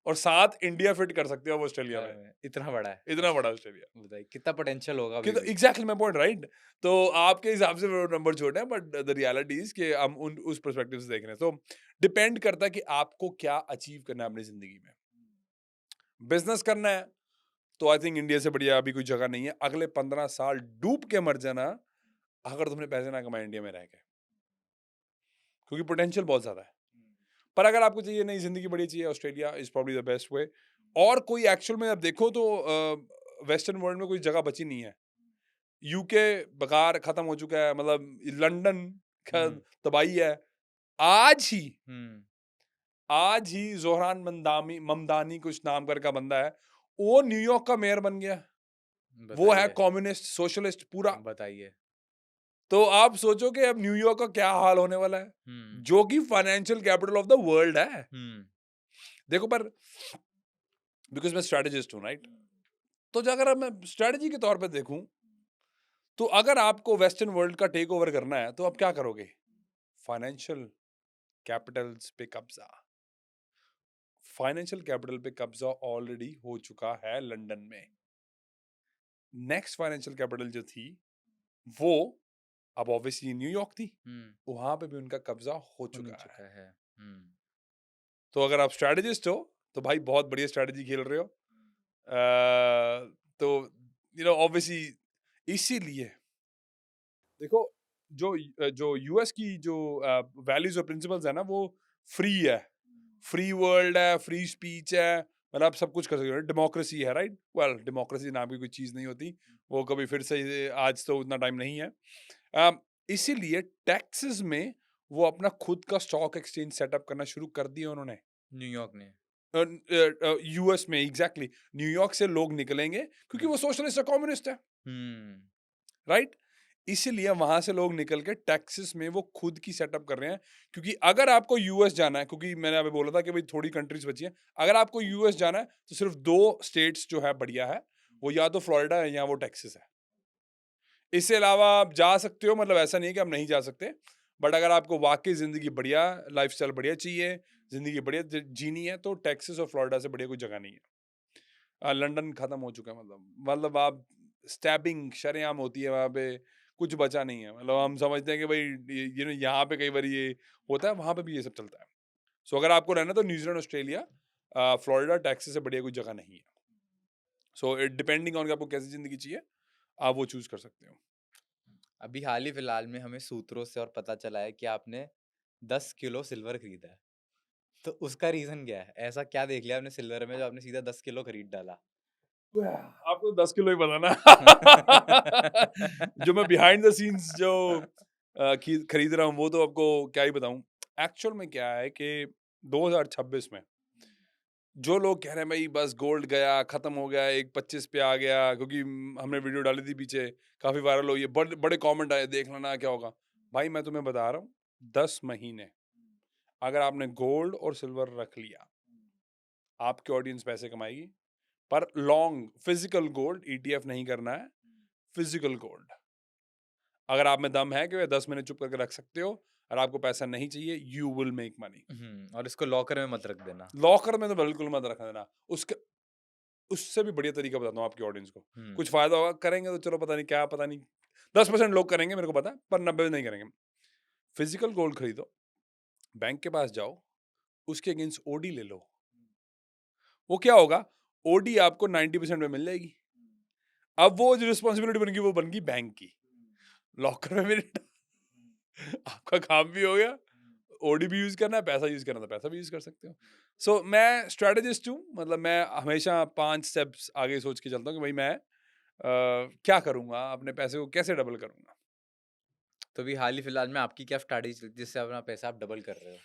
Speaker 2: और 7 इंडिया फिट कर सकते हो आप ऑस्ट्रेलिया में।
Speaker 3: इतना बड़ा है
Speaker 2: इतना बड़ा ऑस्ट्रेलिया,
Speaker 3: बताइए कितना पोटेंशियल होगा
Speaker 2: कि
Speaker 3: अभी
Speaker 2: तो
Speaker 3: भी?
Speaker 2: Exactly my point, right? तो आपके हिसाब से वो नंबर छोटे हैं, बट द रियलिटी इज कि हम उस पर्सपेक्टिव से देख रहे हैं। तो डिपेंड करता है कि आपको क्या अचीव करना है अपनी जिंदगी में। बिजनेस करना है तो आई थिंक इंडिया से बढ़िया अभी कोई जगह नहीं है। अगले 15 साल डूब के मर जाना अगर तुमने पैसे ना कमाए इंडिया में रह के, क्योंकि पोटेंशियल बहुत ज्यादा है। पर अगर आपको चाहिए नहीं जिंदगी बढ़िया चाहिए, Australia is probably the best way. और कोई एक्चुअल में आप देखो तो वेस्टर्न वर्ल्ड में कोई जगह बची नहीं है। यूके बेकार खत्म हो चुका है, मतलब लंदन का
Speaker 3: हुँ,
Speaker 2: तबाही है। आज ही
Speaker 3: हुँ,
Speaker 2: आज ही जोहरान ममदानी कुछ नाम का बंदा है, वो न्यूयॉर्क का मेयर बन गया। वो है
Speaker 3: बताइए,
Speaker 2: कम्युनिस्ट सोशलिस्ट पूरा।
Speaker 3: बताइए।
Speaker 2: तो आप सोचो कि अब न्यूयॉर्क का क्या हाल होने वाला है,
Speaker 3: हुँ,
Speaker 2: जो कि financial capital of the world है।
Speaker 3: हुँ,
Speaker 2: देखो, पर बिकॉज मैं स्ट्रेटेजिस्ट हूँ, राइट? तो जो अगर मैं स्ट्रेटेजी के तौर पे देखूं, तो अगर आपको वेस्टर्न वर्ल्ड का टेक ओवर करना है तो आप क्या करोगे? फाइनेंशियल कैपिटल्स पे कब्जा। फाइनेंशियल कैपिटल पे कब्जा ऑलरेडी हो चुका है लंदन में। नेक्स्ट फाइनेंशियल कैपिटल जो थी वो अब ऑब्वियसली न्यूयॉर्क थी,
Speaker 3: हुँ,
Speaker 2: वहां पे भी उनका कब्जा हो
Speaker 3: हो
Speaker 2: चुका है।
Speaker 3: चुका है। हुँ,
Speaker 2: तो अगर आप स्ट्रेटेजिस्ट हो तो भाई बहुत बढ़िया स्ट्रेटेजी खेल रहे हो। तो ऑब्वियसली इसीलिए देखो, जो यूएस की जो वैल्यूज और प्रिंसिपल्स है ना, वो फ्री है, फ्री वर्ल्ड है, फ्री स्पीच है, मतलब आप सब कुछ कर सकते हो, डेमोक्रेसी है, राइट? वेल, डेमोक्रेसी नाम की कोई चीज़ नहीं होती, वो कभी फिर से, आज तो उतना टाइम नहीं है। इसीलिए टैक्सेस में वो अपना खुद का स्टॉक एक्सचेंज सेटअप करना शुरू कर दिया उन्होंने।
Speaker 3: न्यूयॉर्क ने।
Speaker 2: यूएस में एग्जैक्टली, न्यूयॉर्क से लोग निकलेंगे क्योंकि
Speaker 3: हुँ,
Speaker 2: वो सोशलिस्ट है, कम्युनिस्ट है,
Speaker 3: हुँ,
Speaker 2: राइट? इसीलिए वहां से लोग निकल के टैक्सेस में वो खुद की सेटअप कर रहे हैं। क्योंकि अगर आपको यूएस जाना है, क्योंकि मैंने अभी बोला था कि भाई थोड़ी कंट्रीज बची हैं, अगर आपको यूएस जाना है तो सिर्फ 2 स्टेट्स जो है बढ़िया है, वो या तो फ्लोरिडा है या वो टेक्सास है। इससे अलावा आप जा सकते हो, मतलब ऐसा नहीं है कि आप नहीं जा सकते, बट अगर आपको वाकई ज़िंदगी बढ़िया, लाइफस्टाइल बढ़िया चाहिए, ज़िंदगी बढ़िया जीनी है, तो टेक्सास और फ्लोरिडा से बढ़िया कोई जगह नहीं है। लंदन खत्म हो चुका है, मतलब आप स्टैबिंग शरेआम होती है वहाँ पे, कुछ बचा नहीं है। मतलब हम समझते हैं कि भाई यहाँ पे कई बार ये होता है, वहाँ पे भी ये सब चलता है। सो अगर आपको रहना तो न्यूजीलैंड, ऑस्ट्रेलिया, फ्लोरिडा, टेक्सास से बढ़िया कोई जगह नहीं है। सो इट डिपेंडिंग ऑन आपको कैसी ज़िंदगी चाहिए, आप वो चूज़ कर सकते हो।
Speaker 3: अभी हाल ही फिलहाल में हमें सूत्रों से और पता चला है कि आपने 10 किलो सिल्वर खरीदा है। तो उसका रीजन क्या है? ऐसा क्या देख लिया आपने सिल्वर में जो आपने सीधा 10 किलो खरीद डाला?
Speaker 2: आपको 10 किलो ही पता ना। जो मैं बिहाइंड द सीन्स जो खरीद रहा हूँ वो तो आपको क्या ही बताऊँ। एक्चुअल में क्या है कि 2026 में जो लोग कह रहे हैं भाई बस गोल्ड गया, खत्म हो गया, एक 25 पे आ गया, क्योंकि हमने वीडियो डाली थी पीछे, काफी वायरल हुई है, बड़े बड़े कमेंट आए, देख लेना क्या होगा। भाई मैं तुम्हें बता रहा हूँ, 10 महीने अगर आपने गोल्ड और सिल्वर रख लिया, आपकी ऑडियंस पैसे कमाएगी। पर लॉन्ग फिजिकल गोल्ड, ईटीएफ नहीं करना है, फिजिकल गोल्ड। अगर आप में दम है कि 10 महीने चुप करके रख सकते हो और आपको पैसा नहीं चाहिए, यू विल मेक मनी।
Speaker 3: और इसको लॉकर में मत रख देना।
Speaker 2: लॉकर में तो बिल्कुल मत रखना देना। उसके उससे भी बढ़िया तरीका बताता हूँ आपकी ऑडियंस को। कुछ फायदा होगा, करेंगे तो चलो, पता नहीं क्या, पता नहीं 10% लोग करेंगे मेरे को पता है, पर 90 नहीं करेंगे। फिजिकल गोल्ड खरीदो, बैंक के पास जाओ, उसके अगेंस्ट ओडी ले लो। वो क्या होगा, ओडी आपको 90% में मिल जाएगी। अब वो जो रिस्पॉन्सिबिलिटी बन गई वो बन गई बैंक की। लॉकर में मेरे आपका काम भी हो गया, ओडी भी यूज करना है, पैसा यूज करना है तो पैसा भी यूज कर सकते हो। सो मैं स्ट्रेटेजिस्ट हूँ, मतलब मैं हमेशा 5 स्टेप्स आगे सोच के चलता हूँ कि भाई मैं क्या करूंगा, अपने पैसे को कैसे डबल करूंगा।
Speaker 3: तो अभी हाल ही फिलहाल में आपकी क्या स्ट्रैटेजी चलती है जिससे अपना पैसा आप डबल कर रहे हो?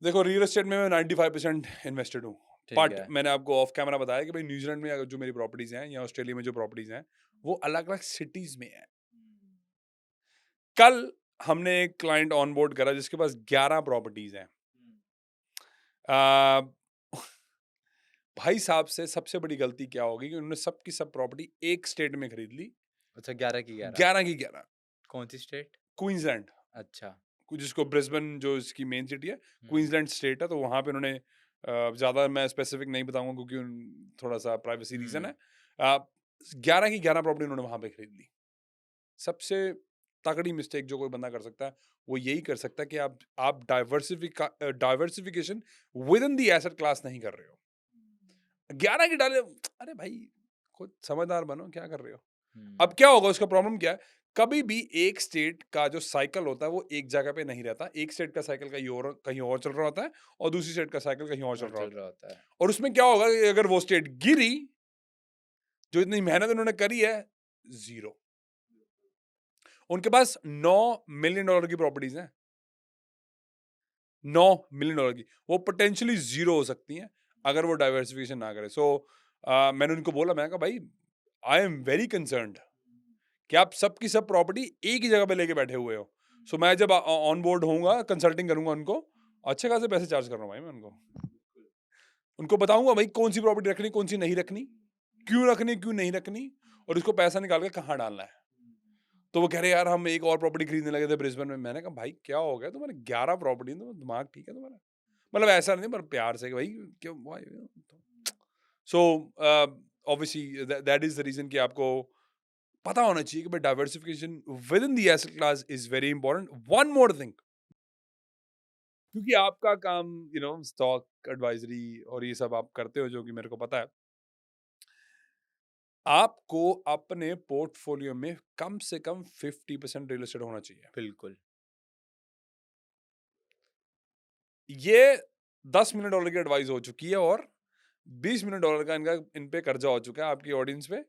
Speaker 2: देखो रियल एस्टेट में मैं 95% इन्वेस्टेड हूँ।
Speaker 3: ठीक
Speaker 2: बट
Speaker 3: है।
Speaker 2: मैंने आपको ऑफ कैमरा बताया कि भाई न्यूजीलैंड में अगर जो मेरी प्रॉपर्टीज हैं या ऑस्ट्रेलिया में जो प्रॉपर्टीज हैं वो अलग अलग सिटीज में है। कल हमने एक क्लाइंट ऑन बोर्ड करा जिसके पास 11 प्रॉपर्टीज हैं। आ, भाई साहब से सबसे बड़ी गलती क्या होगी कि उन्होंने सबकी सब प्रॉपर्टी एक स्टेट में खरीद ली।
Speaker 3: अच्छा, 11 की 11।
Speaker 2: 11 की 11।
Speaker 3: कौन सी स्टेट?
Speaker 2: क्वींसलैंड,
Speaker 3: अच्छा।
Speaker 2: जिसको ब्रिस्बेन जो इसकी मेन सिटी है,
Speaker 3: हम्म,
Speaker 2: क्वींसलैंड स्टेट है, तो वहाँ पे उन्होंने ज़्यादा मैं स्पेसिफिक नहीं बताऊंगा क्योंकि थोड़ा सा प्राइवेसी रीजन है। 11 की 11 प्रॉपर्टी उन्होंने वहाँ पे खरीद ली। सबसे तगड़ी मिस्टेक जो कोई बंदा कर सकता है वो यही कर सकता है कि आप diversification with in the asset class नहीं कर रहे हो। 11 की डाले, अरे भाई खुद समझदार बनो, क्या कर रहे हो। अब क्या होगा, उसका प्रॉब्लम क्या है, कभी भी एक स्टेट का जो साइकिल होता है वो एक जगह पे नहीं रहता। एक स्टेट का साइकिल कहीं और चल रहा होता है और दूसरी स्टेट का साइकिल कहीं और चल रहा होता है।
Speaker 3: होता है।
Speaker 2: और उसमें क्या होगा कि अगर वो स्टेट गिरी, जो इतनी मेहनत उन्होंने करी है, जीरो। उनके पास $9 मिलियन की प्रॉपर्टीज हैं, $9 मिलियन की, वो पोटेंशियली जीरो हो सकती हैं अगर वो डाइवर्सिफिकेशन ना करे। सो मैंने उनको बोला, मैंने कहा भाई आई एम वेरी कंसर्न्ड कि आप सबकी सब प्रॉपर्टी एक ही जगह पे लेके बैठे हुए हो। सो मैं जब ऑन बोर्ड होऊंगा, कंसल्टिंग करूंगा उनको, अच्छे खासे पैसे चार्ज कर रहा हूँ भाई मैं उनको बताऊंगा भाई कौन सी प्रॉपर्टी रखनी, कौन सी नहीं रखनी, क्यों रखनी, क्यों नहीं रखनी, और उसको पैसा निकाल के कहाँ डालना है। तो वो कह रहे यार हम एक और प्रॉपर्टी खरीदने लगे थे ब्रिस्बेन में। मैंने कहा भाई क्या हो गया तुम्हारे, 11 प्रॉपर्टी, तो दिमाग ठीक है तुम्हारा, मतलब ऐसा नहीं पर प्यार से कि भाई क्यों। So obviously that is the reason कि आपको पता होना चाहिए कि भाई diversification within the asset class is very important. One more thing, क्योंकि आपका काम स्टॉक एडवाइजरी और ये सब आप करते हो, जो कि मेरे को पता है, आपको अपने पोर्टफोलियो में कम से कम 50% रियल एस्टेट होना चाहिए।
Speaker 3: बिल्कुल।
Speaker 2: ये $10 मिलियन की एडवाइस हो चुकी है और $20 मिलियन का इनका इन पे कर्जा हो चुका है आपकी ऑडियंस पे।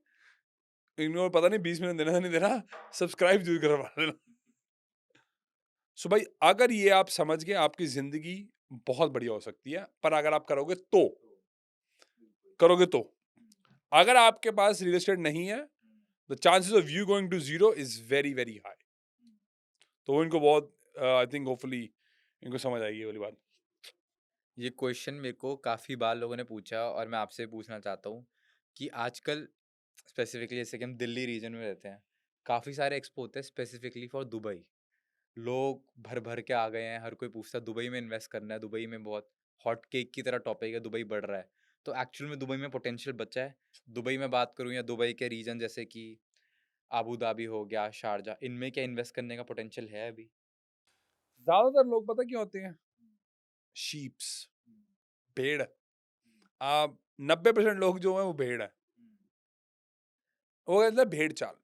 Speaker 2: इनको पता नहीं 20 मिलियन देना है नहीं देना, सब्सक्राइब जरूर करवा देना। सो भाई अगर ये आप समझ गए, आपकी जिंदगी बहुत बढ़िया हो सकती है, पर अगर आप करोगे तो अगर आपके पास रियल एस्टेट नहीं है, the chances of you going to zero is very very high. तो वो इनको बहुत आई थिंक होपफुली इनको समझ आएगी ये वाली बात।
Speaker 3: ये क्वेश्चन मेरे को काफ़ी बार लोगों ने पूछा और मैं आपसे पूछना चाहता हूँ कि आजकल स्पेसिफिकली जैसे कि हम दिल्ली रीजन में रहते हैं, काफ़ी सारे एक्सपो होते हैं स्पेसिफिकली फॉर दुबई। लोग भर भर के आ गए हैं, हर कोई पूछता है दुबई में इन्वेस्ट करना है, दुबई में बहुत हॉट केक की तरह टॉपिक है, दुबई बढ़ रहा है। तो एक्चुअल में दुबई में पोटेंशियल बचा है? दुबई में बात करूँ या दुबई के रीजन जैसे कि अबू धाबी हो गया, शारजा, इनमें क्या इन्वेस्ट करने का पोटेंशियल है अभी?
Speaker 2: ज्यादातर लोग पता क्या होते हैं, शीप्स, भेड़। आप 90% लोग जो हैं वो भेड़ है, वो कहते हैं भेड़ चाल।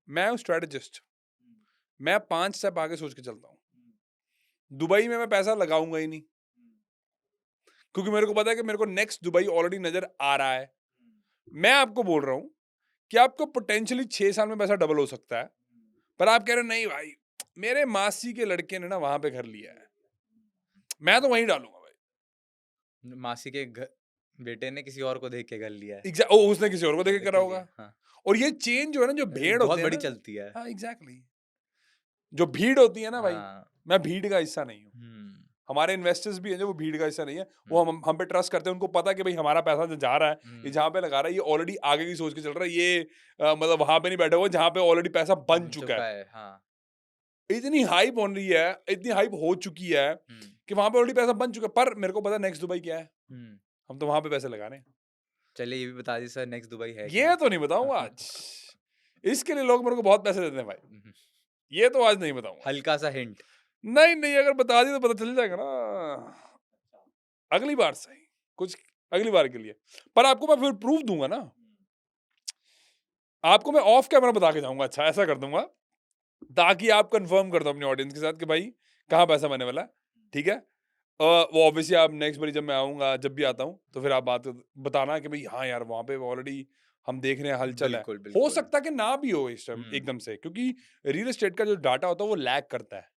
Speaker 2: मैं हूँ स्ट्रेटेजिस्ट, मैं 5 स्टेप आगे सोच के चलता हूँ। दुबई में मैं पैसा लगाऊंगा ही नहीं, क्योंकि मेरे को पता है कि मेरे को नेक्स्ट दुबई ऑलरेडी नजर आ रहा है। मैं आपको बोल रहा हूँ कि आपको पोटेंशियली 6 साल में पैसा डबल हो सकता है, पर आप कह रहे हो नहीं भाई, मेरे मासी के लड़के ने ना वहां पे घर लिया है, मैं तो वहीं डालूंगा भाई।
Speaker 3: मासी के बेटे ने किसी और को देख के घर लिया है।
Speaker 2: उसने किसी और को देख के करा होगा।
Speaker 3: हाँ,
Speaker 2: और ये चेन जो है ना, जो भेड़
Speaker 3: बहुत
Speaker 2: होते हैं
Speaker 3: बड़ी
Speaker 2: ना,
Speaker 3: चलती है।
Speaker 2: हाँ एग्जैक्टली, जो भीड़ होती है ना भाई,
Speaker 3: हाँ,
Speaker 2: मैं भीड़ का हिस्सा नहीं हूँ।
Speaker 3: हम्म,
Speaker 2: हमारे इन्वेस्टर्स भी हैं जो वो भीड़ का हिस्सा नहीं है, वो हम पे ट्रस्ट करते हैं, उनको पता है कि भाई हमारा पैसा जो जा रहा है, ये जहाँ पे लगा रहा है, ये ऑलरेडी आगे की सोच के चल रहा है, ये मतलब वहां पे नहीं बैठा हुआ जहाँ पे ऑलरेडी पैसा बन चुका है।
Speaker 3: हाँ,
Speaker 2: इतनी हाइप हो रही है, इतनी हाइप हो चुकी है कि वहां पे ऑलरेडी पैसा बन चुका है, पर मेरे को पता है नेक्स्ट दुबई क्या है, हम तो वहां पे पैसे लगा रहे हैं।
Speaker 3: चलिए ये भी बता दीजिए सर, नेक्स्ट दुबई है
Speaker 2: ये
Speaker 3: क्या?
Speaker 2: तो नहीं बताऊंगा आज, इसके लिए लोग मेरे को बहुत पैसे देते हैं भाई, ये तो आज नहीं बताऊंगा।
Speaker 3: हल्का सा हिंट।
Speaker 2: नहीं नहीं, अगर बता दी तो पता चल जाएगा ना, अगली बार सही, कुछ अगली बार के लिए। पर आपको मैं फिर प्रूफ दूंगा ना, आपको मैं ऑफ कैमरा बता के जाऊंगा। अच्छा ऐसा कर दूंगा ताकि आप कंफर्म कर दो अपने ऑडियंस के साथ कि भाई कहाँ पैसा बनने वाला है, ठीक है। वो ऑब्वियसली आप नेक्स्ट बारी जब मैं आऊंगा, जब भी आता हूँ, तो फिर आप बात बताना कि भाई हाँ यार वहां पे ऑलरेडी हम देख रहे हैं, हलचल है।
Speaker 3: बिल्कुल
Speaker 2: हो
Speaker 3: बिल्कुल।
Speaker 2: सकता है कि ना भी हो इस टाइम एकदम से, क्योंकि रियल एस्टेट का जो डाटा होता है वो लैग करता है,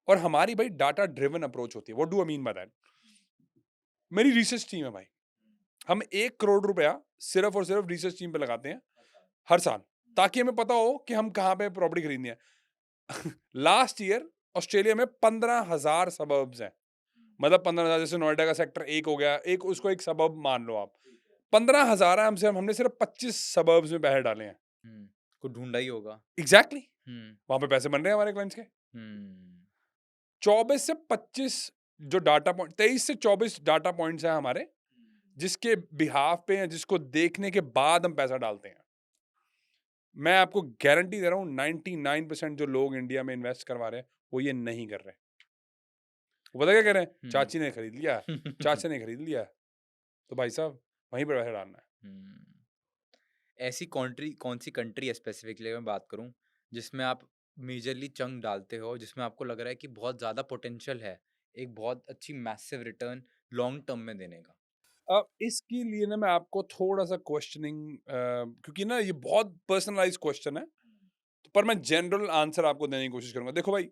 Speaker 2: और हमारी भाई डाटा ड्रिवन अप्रोच होती है। What do I mean by that? मेरी रिसर्च टीम है भाई, हम 1 करोड़ रुपया सिर्फ और सिर्फ रिसर्च टीम पे लगाते हैं हर साल, ताकि हमें पता हो कि हम कहाँ पे प्रॉपर्टी खरीदनी है। लास्ट ईयर ऑस्ट्रेलिया में 15,000 सबर्ब्स हैं, मतलब 15,000, जैसे नोएडा का सेक्टर 1 हो गया, एक उसको एक सबर्ब मान लो आप, 15,000 है। हमने सिर्फ 25 सबर्ब्स में पैसे डाले हैं।
Speaker 3: को ढूंढा ही होगा।
Speaker 2: एग्जैक्टली, वहां पे पैसे बन रहे हैं हमारे क्लाइंट्स के। 24 से 25 जो डाटा पॉइंट, 23 से 24 डाटा पॉइंट्स हैं हमारे, जिसके बिहाफ पे हैं, जिसको देखने के बाद हम पैसा डालते हैं। मैं आपको गारंटी दे रहा हूँ 99% जो लोग इंडिया में इन्वेस्ट करवा रहे हैं वो ये नहीं कर रहे। वो पता क्या कह रहे हैं, चाची ने खरीद लिया, चाचा ने खरीद लिया, तो भाई साहब वहीं पर पैसा डालना है।
Speaker 3: ऐसी कौन सी कंट्री है स्पेसिफिकली मैं बात करूं जिसमें आप मेजरली चंक डालते हो, जिसमें आपको लग रहा है कि बहुत ज़्यादा पोटेंशियल है एक बहुत अच्छी मैसिव रिटर्न लॉन्ग टर्म में देने का?
Speaker 2: अब इसके लिए ना मैं आपको थोड़ा सा क्वेश्चनिंग, क्योंकि ना ये बहुत पर्सनलाइज क्वेश्चन है, पर मैं जनरल आंसर आपको देने की कोशिश करूंगा। देखो भाई,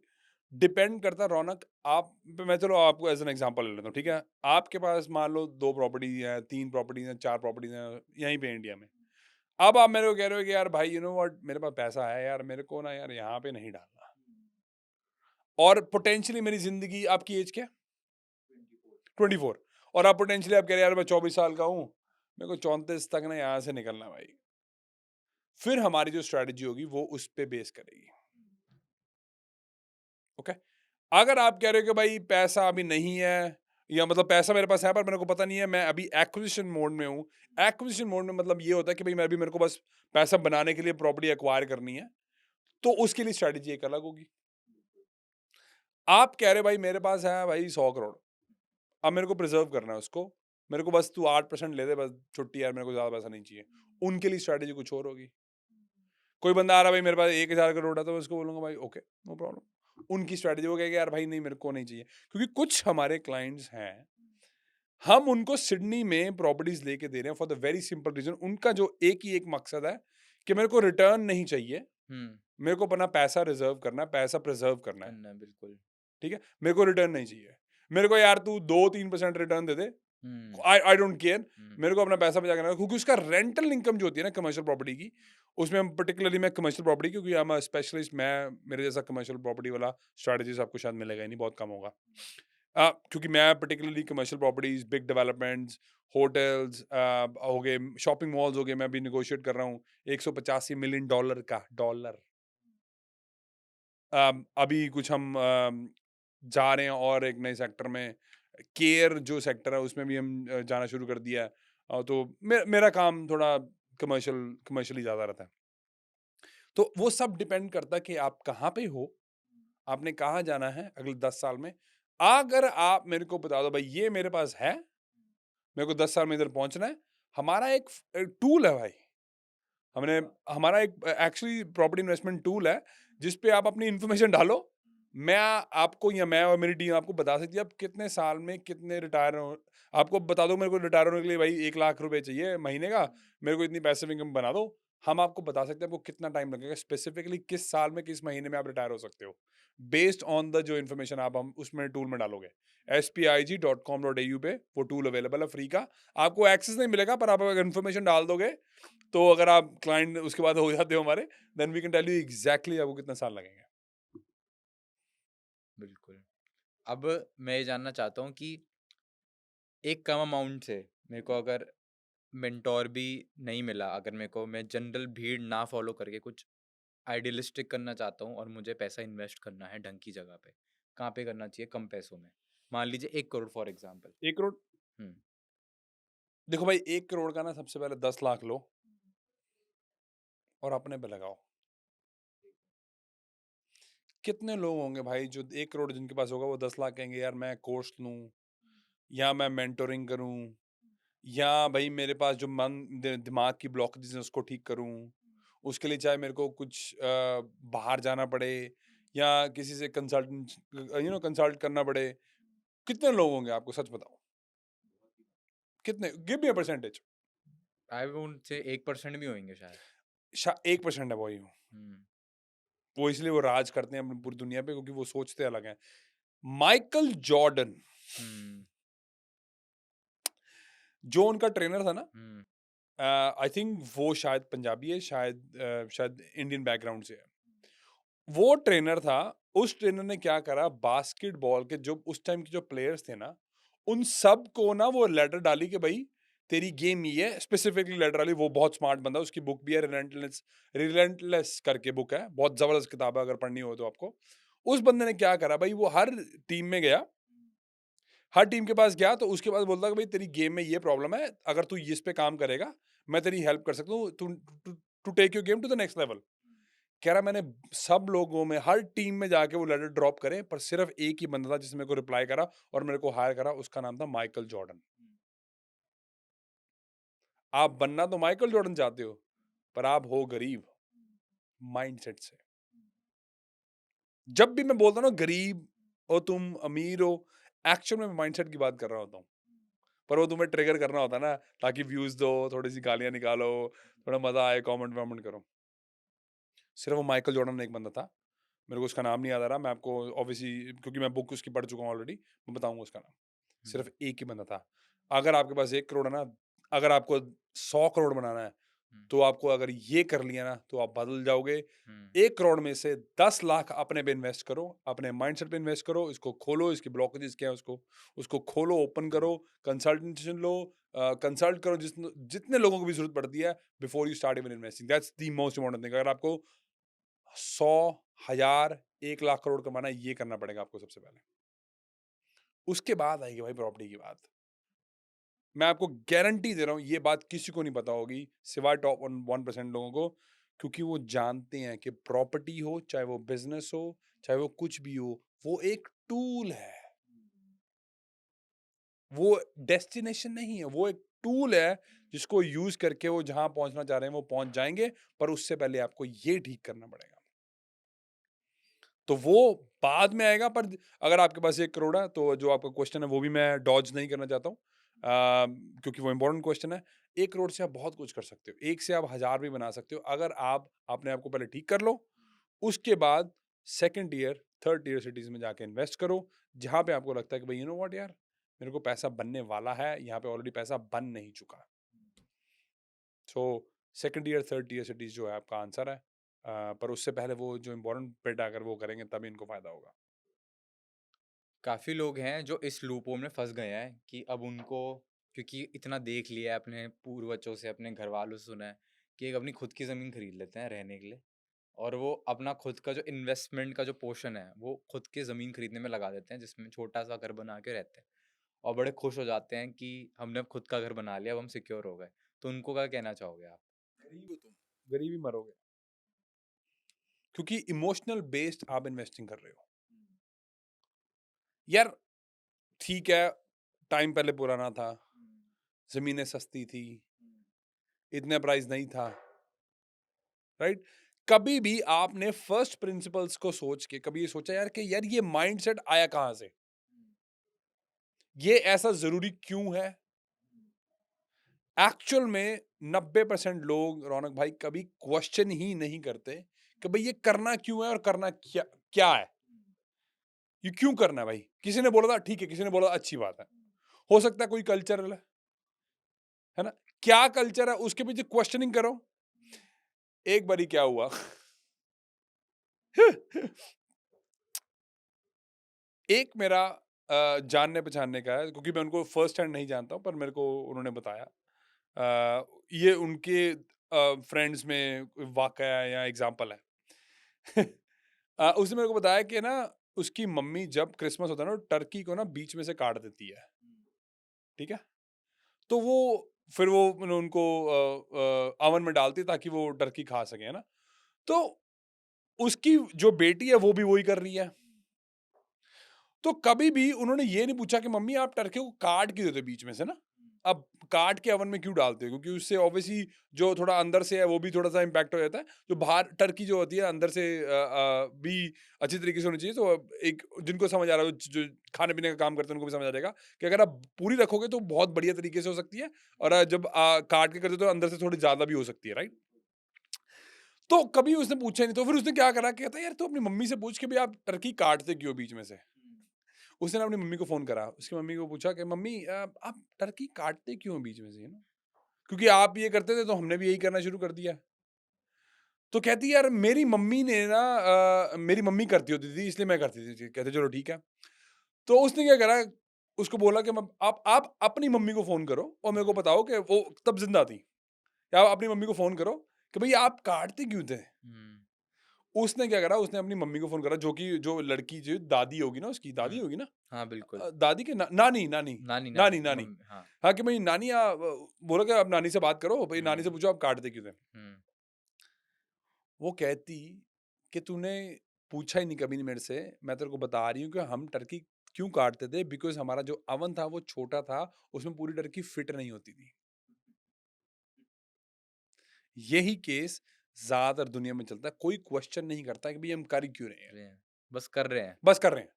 Speaker 2: डिपेंड करता है रौनक, आप मैं चलो आपको एज एन एग्जांपल ले लेता हूँ, ठीक है। आपके पास मान लो 2 प्रॉपर्टी है, 3 प्रॉपर्टी है, 4 प्रॉपर्टी है यहीं पे इंडिया में। अब आप मेरे को कह रहे हो कि यार भाई यू नो व्हाट, मेरे पास पैसा है यार, मेरे को ना यार यहाँ पे नहीं डालना, और पोटेंशियली मेरी जिंदगी, आपकी एज क्या है? 24। और आप पोटेंशियली आप कह रहे हैं यार मैं 24 साल का हूँ, मेरे को 34 तक ना यहाँ से निकलना भाई। फिर हमारी जो स्ट्रेटजी होगी वो उस पे बेस करेगी। ओके, अगर आप कह रहे हो कि भाई पैसा अभी नहीं है, या मतलब पैसा मेरे पास है पर मेरे को पता नहीं है, मैं अभी एक्विजिशन मोड में हूँ। एक्विजिशन मोड में मतलब ये होता है कि भाई मैं अभी, मेरे को बस पैसा बनाने के लिए प्रॉपर्टी एक्वायर करनी है, तो उसके लिए स्ट्रेटजी एक अलग होगी। आप कह रहे भाई मेरे पास है भाई 100 करोड़, अब मेरे को प्रिजर्व करना है उसको, मेरे को बस तू 8% ले दे, बस छुट्टी यार, मेरे को ज्यादा पैसा नहीं चाहिए। उनके लिए स्ट्रेटजी कुछ और होगी। कोई बंदा आ रहा भाई मेरे पास 1,000 करोड़ है, तो मैं उसको बोलूंगा भाई ओके नो प्रॉब्लम। उनकी स्ट्रेटजी हो गया कि यार भाई नहीं, मेरे को नहीं चाहिए। क्योंकि कुछ हमारे क्लाइंट्स हैं, हम उनको सिडनी में प्रॉपर्टीज लेके दे रहे हैं for the very simple reason, उनका जो एक ही एक मकसद है कि मेरे को रिटर्न नहीं चाहिए, मेरे को अपना पैसा रिजर्व करना है, पैसा प्रिजर्व करना है।
Speaker 3: बिल्कुल
Speaker 2: ठीक है, मेरे को रिटर्न नहीं चाहिए, मेरे को यार तू 2-3% return they they, I don't care, मेरे को अपना पैसा बचा के रखना। क्योंकि उसका रेंटल इनकम जो होती है ना कमर्शियल प्रॉपर्टी की, उसमें हम पर्टिकुलरली, मैं कमर्शियल प्रॉपर्टी, क्योंकि आई एम अ स्पेशलिस्ट, मैं मेरे जैसा कमर्शियल प्रॉपर्टी वाला स्ट्रैटेजिस्ट आपको शायद मिलेगा ही नहीं, बहुत कम होगा। क्योंकि मैं particularly commercial properties, big developments, hotels हो गए, शॉपिंग मॉल्स हो गए, मैं अभी निगोशिएट कर रहा हूँ $185 मिलियन का डॉलर। अभी कुछ हम जा रहे हैं और एक नए सेक्टर में, केयर जो सेक्टर है उसमें भी हम जाना शुरू कर दिया है। तो मेरा काम थोड़ा कमर्शियली ज़्यादा रहता है। तो वो सब डिपेंड करता है कि आप कहाँ पे हो, आपने कहाँ जाना है अगले 10 साल में। अगर आप मेरे को बता दो भाई ये मेरे पास है, मेरे को 10 साल में इधर पहुँचना है, हमारा एक टूल है भाई। हमने हमारा एक एक्चुअली प्रॉपर्टी इन्वेस्टमेंट टूल है, जिस पे आप अपनी इन्फॉर्मेशन डालो। मैं आपको या मैं और मेरी टीम आपको बता सकती है आप कितने साल में कितने रिटायर हो। आपको बता दो मेरे को रिटायर होने के लिए भाई 1 लाख रुपए चाहिए महीने का, मेरे को इतनी पैसिव इनकम बना दो। हम आपको बता सकते हैं आपको कितना टाइम लगेगा, स्पेसिफिकली किस साल में किस महीने में आप रिटायर हो सकते हो, बेस्ड ऑन द जो इन्फॉर्मेशन आप हम उसमें टूल में डालोगे। spig.com.au पे वो टूल अवेलेबल है फ्री का। आपको एक्सेस नहीं मिलेगा, पर आप अगर इन्फॉर्मेशन डाल दोगे, तो अगर आप क्लाइंट उसके बाद हो जाते हो हमारे, then we can tell you exactly आपको कितना साल लगेंगे।
Speaker 3: बिल्कुल। अब मैं ये जानना चाहता हूँ कि एक कम अमाउंट से मेरे को अगर मेंटोर भी नहीं मिला, अगर मेरे को मैं जनरल भीड़ ना फॉलो करके कुछ आइडियलिस्टिक करना चाहता हूँ और मुझे पैसा इन्वेस्ट करना है ढंग की जगह पे, कहाँ पे करना चाहिए कम पैसों में? मान लीजिए 1 करोड़ फॉर एग्जाम्पल।
Speaker 2: 1 करोड़,
Speaker 3: हम्म।
Speaker 2: देखो भाई 1 करोड़ का ना सबसे पहले 10 लाख लो और अपने पे लगाओ। कितने लोग होंगे भाई जो 1 करोड़ जिनके पास होगा वो 10 लाख कहेंगे यार मैं कोर्स लूँ, या मैं मेंटोरिंग करूँ, या भाई मेरे पास जो दिमाग की ब्लॉकेजेस है उसको ठीक करूँ, उसके लिए चाहे मेरे को कुछ बाहर जाना पड़े या किसी से कंसल्ट करना पड़े। कितने लोग होंगे आपको सच बताओ, कितने, give me a percentage.
Speaker 3: I won't say 1% भी होंगे शायद।
Speaker 2: 1% है वही,
Speaker 3: हम्म।
Speaker 2: वो इसलिए वो राज करते हैं अपनी पूरी दुनिया पे क्योंकि वो सोचते अलग हैं। माइकल जॉर्डन,
Speaker 3: हम्म।
Speaker 2: जो उनका ट्रेनर था ना,
Speaker 3: हम्म।
Speaker 2: आई थिंक वो शायद पंजाबी है, शायद इंडियन बैकग्राउंड से है। वो ट्रेनर था, उस ट्रेनर ने क्या करा, बास्केटबॉल के जो उस टाइम के जो प्लेयर्स थे ना, उन सब को ना वो लेटर डाली कि भाई तेरी गेम ये है, स्पेसिफिकली लेटर डाली। वो बहुत स्मार्ट बंदा, उसकी बुक भी है, रिलेंटलेस करके बुक है, बहुत जबरदस्त किताब है अगर पढ़नी हो तो आपको। उस बंदे ने क्या करा भाई, वो हर टीम में गया, हर टीम के पास गया, तो उसके बाद बोलता कि भाई तेरी गेम में ये प्रॉब्लम है, अगर तू इस पे काम करेगा मैं तेरी हेल्प कर सकता हूँ to take your game to the next level. कह रहा मैंने सब लोगों में, हर टीम में जाके वो लेटर ड्रॉप करे, पर सिर्फ एक ही बंदा था जिसने मेरे को रिप्लाई करा और मेरे को हायर करा, उसका नाम था माइकल जॉर्डन। आप बनना तो माइकल जॉर्डन चाहते हो, पर आप हो गरीब माइंडसेट से। जब भी मैं बोलता हूँ ना गरीब हो तुम, अमीर हो, एक्चुअल में माइंडसेट की बात कर रहा होता हूँ। पर वो तुम्हें ट्रिगर करना होता है ना, ताकि व्यूज दो, थोड़ी सी गालियां निकालो, थोड़ा मजा आए, कमेंट वमेंट करो। सिर्फ वो माइकल जॉर्डन एक बंदा था, मेरे को उसका नाम नहीं याद आ रहा, मैं आपको ऑब्वियसली क्योंकि मैं बुक उसकी पढ़ चुका हूँ ऑलरेडी, मैं बताऊंगा उसका नाम। सिर्फ एक ही बंदा था। अगर आपके पास 1 करोड़ है ना, अगर आपको 100 करोड़ बनाना है, तो आपको अगर ये कर लिया ना तो आप बदल जाओगे। 1 करोड़ में से 10 लाख अपने पे इन्वेस्ट करो, अपने माइंडसेट पे इन्वेस्ट करो, इसको खोलो, इसकी ब्लॉकेजेस क्या है उसको उसको खोलो, ओपन करो, कंसल्टेशन लो, कंसल्ट करो जितने लोगों को भी जरूरत पड़ती है before you start even investing. That's the most important thing. अगर आपको 100, 1000, 1 लाख करोड़ कमाना है, ये करना पड़ेगा आपको सबसे पहले। उसके बाद आएगी भाई प्रॉपर्टी की बात। मैं आपको गारंटी दे रहा हूँ ये बात किसी को नहीं पता होगी सिवाय टॉप 1% लोगों को, क्योंकि वो जानते हैं कि प्रॉपर्टी हो, चाहे वो बिजनेस हो, चाहे वो कुछ भी हो, वो एक टूल है, वो डेस्टिनेशन नहीं है, वो एक टूल है जिसको यूज करके वो जहां पहुंचना चाह रहे हैं वो पहुंच जाएंगे। पर उससे पहले आपको ये ठीक करना पड़ेगा, तो वो बाद में आएगा। पर अगर आपके पास 1 करोड़ है, तो जो आपका क्वेश्चन है वो भी मैं डॉज नहीं करना चाहता हूँ, क्योंकि वो इंपॉर्टेंट क्वेश्चन है। 1 करोड़ से आप बहुत कुछ कर सकते हो, एक से आप 1000 भी बना सकते हो, अगर आप अपने आप को पहले ठीक कर लो। उसके बाद second year, third year cities में जाके इन्वेस्ट करो, जहां पे आपको लगता है कि भाई यू नो व्हाट यार, मेरे को पैसा बनने वाला है, यहाँ पे ऑलरेडी पैसा बन नहीं चुका। So second year, third year cities जो है आपका आंसर है। पर उससे पहले वो जो इम्पोर्टेंट बिट अगर वो करेंगे तभी इनको फायदा होगा।
Speaker 3: काफ़ी लोग हैं जो इस लूपहोल में फँस गए हैं कि अब उनको, क्योंकि इतना देख लिया है अपने पूर्वजों से, अपने घर वालों से सुना है कि एक अपनी खुद की ज़मीन खरीद लेते हैं रहने के लिए, और वो अपना खुद का जो इन्वेस्टमेंट का जो पोर्शन है वो खुद की ज़मीन खरीदने में लगा देते हैं, जिसमें छोटा सा घर बना के रहते हैं और बड़े खुश हो जाते हैं कि हमने अब खुद का घर बना लिया, अब हम सिक्योर हो गए। तो उनको क्या कहना चाहोगे आप?
Speaker 2: गरीब हो तुम, गरीब ही मरोगे, क्योंकि इमोशनल बेस्ड आप इन्वेस्टिंग कर रहे हो यार। ठीक है, टाइम पहले पुराना था, जमीनें सस्ती थी, इतने प्राइस नहीं था, राइट। कभी भी आपने फर्स्ट प्रिंसिपल्स को सोच के कभी ये सोचा यार कि यार ये माइंडसेट आया कहां से, ये ऐसा जरूरी क्यों है? एक्चुअल में 90% लोग, रौनक भाई, कभी क्वेश्चन ही नहीं करते कि भाई ये करना क्यों है और करना क्या क्या है, ये क्यों करना है। भाई किसी ने बोला था ठीक है, किसी ने बोला था अच्छी बात है, हो सकता है कोई कल्चरल है ना, क्या कल्चर है उसके पीछे क्वेश्चनिंग करो। एक बारी क्या हुआ एक मेरा जानने पहचानने का है, क्योंकि मैं उनको फर्स्ट हैंड नहीं जानता हूँ, पर मेरे को उन्होंने बताया, ये उनके फ्रेंड्स में वाकया या एग्जाम्पल है। उसने मेरे को बताया कि ना उसकी मम्मी जब क्रिसमस होता है ना, टर्की को ना बीच में से काट देती है, ठीक है। तो वो फिर वो उनको अवन में डालती है ताकि वो टर्की खा सके, है ना। तो उसकी जो बेटी है वो भी वही कर रही है। तो कभी भी उन्होंने ये नहीं पूछा कि मम्मी आप टर्की को काट क्यों देते हो बीच में से ना, अब काट के अवन में क्यों डालते हो, क्योंकि उससे ऑब्वियसली जो थोड़ा अंदर से है वो भी थोड़ा सा इम्पैक्ट हो जाता है, जो बाहर टर्की जो होती है अंदर से भी अच्छी तरीके से होनी चाहिए। तो एक जिनको समझ आ रहा है, जो खाने पीने का काम करते हैं उनको भी समझ आ जाएगा कि अगर आप पूरी रखोगे तो बहुत बढ़िया तरीके से हो सकती है, और जब काट के करते हो तो अंदर से थोड़ी ज्यादा भी हो सकती है, राइट। तो कभी उसने पूछा नहीं, तो फिर उसने क्या करा, कहता यार तो अपनी मम्मी से पूछ के भी आप टर्की काटते क्यों बीच में से। उसने ना अपनी मम्मी को फोन करा, उसकी मम्मी को पूछा कि मम्मी आप टर्की काटते क्यों हैं बीच में से, ना क्योंकि आप ये करते थे तो हमने भी यही करना शुरू कर दिया। तो कहती यार मेरी मम्मी ने ना मेरी मम्मी करती होती थी इसलिए मैं करती थी। कहते चलो ठीक है। तो उसने क्या करा, उसको बोला कि आप अपनी मम्मी को फोन करो और मेरे को बताओ कि वो तब जिंदा थी, या आप अपनी मम्मी को फोन करो कि भाई आप काटते क्यों थे।
Speaker 3: हुँ,
Speaker 2: उसने क्या करा, उसने अपनी मम्मी को फोन करा, जो कि जो लड़की जो दादी होगी ना, उसकी दादी
Speaker 3: हुँ।
Speaker 2: होगी ना,
Speaker 3: हाँ, बिल्कुल।
Speaker 2: दादी के नानी नानी
Speaker 3: नानी,
Speaker 2: नानी
Speaker 3: नानी,
Speaker 2: नानी।
Speaker 3: हाँ।
Speaker 2: हाँ कि भाई नानी बोला कि आप नानी से बात करो, भाई नानी से
Speaker 3: हुँ,
Speaker 2: पूछो आप काटते क्यों थे।
Speaker 3: हुँ,
Speaker 2: वो कहती कि तूने पूछा ही नहीं कभी नहीं मेरे से, मैं तेरे को बता रही हूँ कि हम टर्की क्यों काटते थे, बिकॉज हमारा जो अवन था वो छोटा था, उसमें पूरी टर्की फिट नहीं होती थी। यही केस ज्यादातर दुनिया में चलता है, कोई क्वेश्चन नहीं करता कि भाई हम कर क्यों रहे हैं,
Speaker 3: रहे हैं। बस कर रहे हैं।
Speaker 2: बस कर रहे हैं।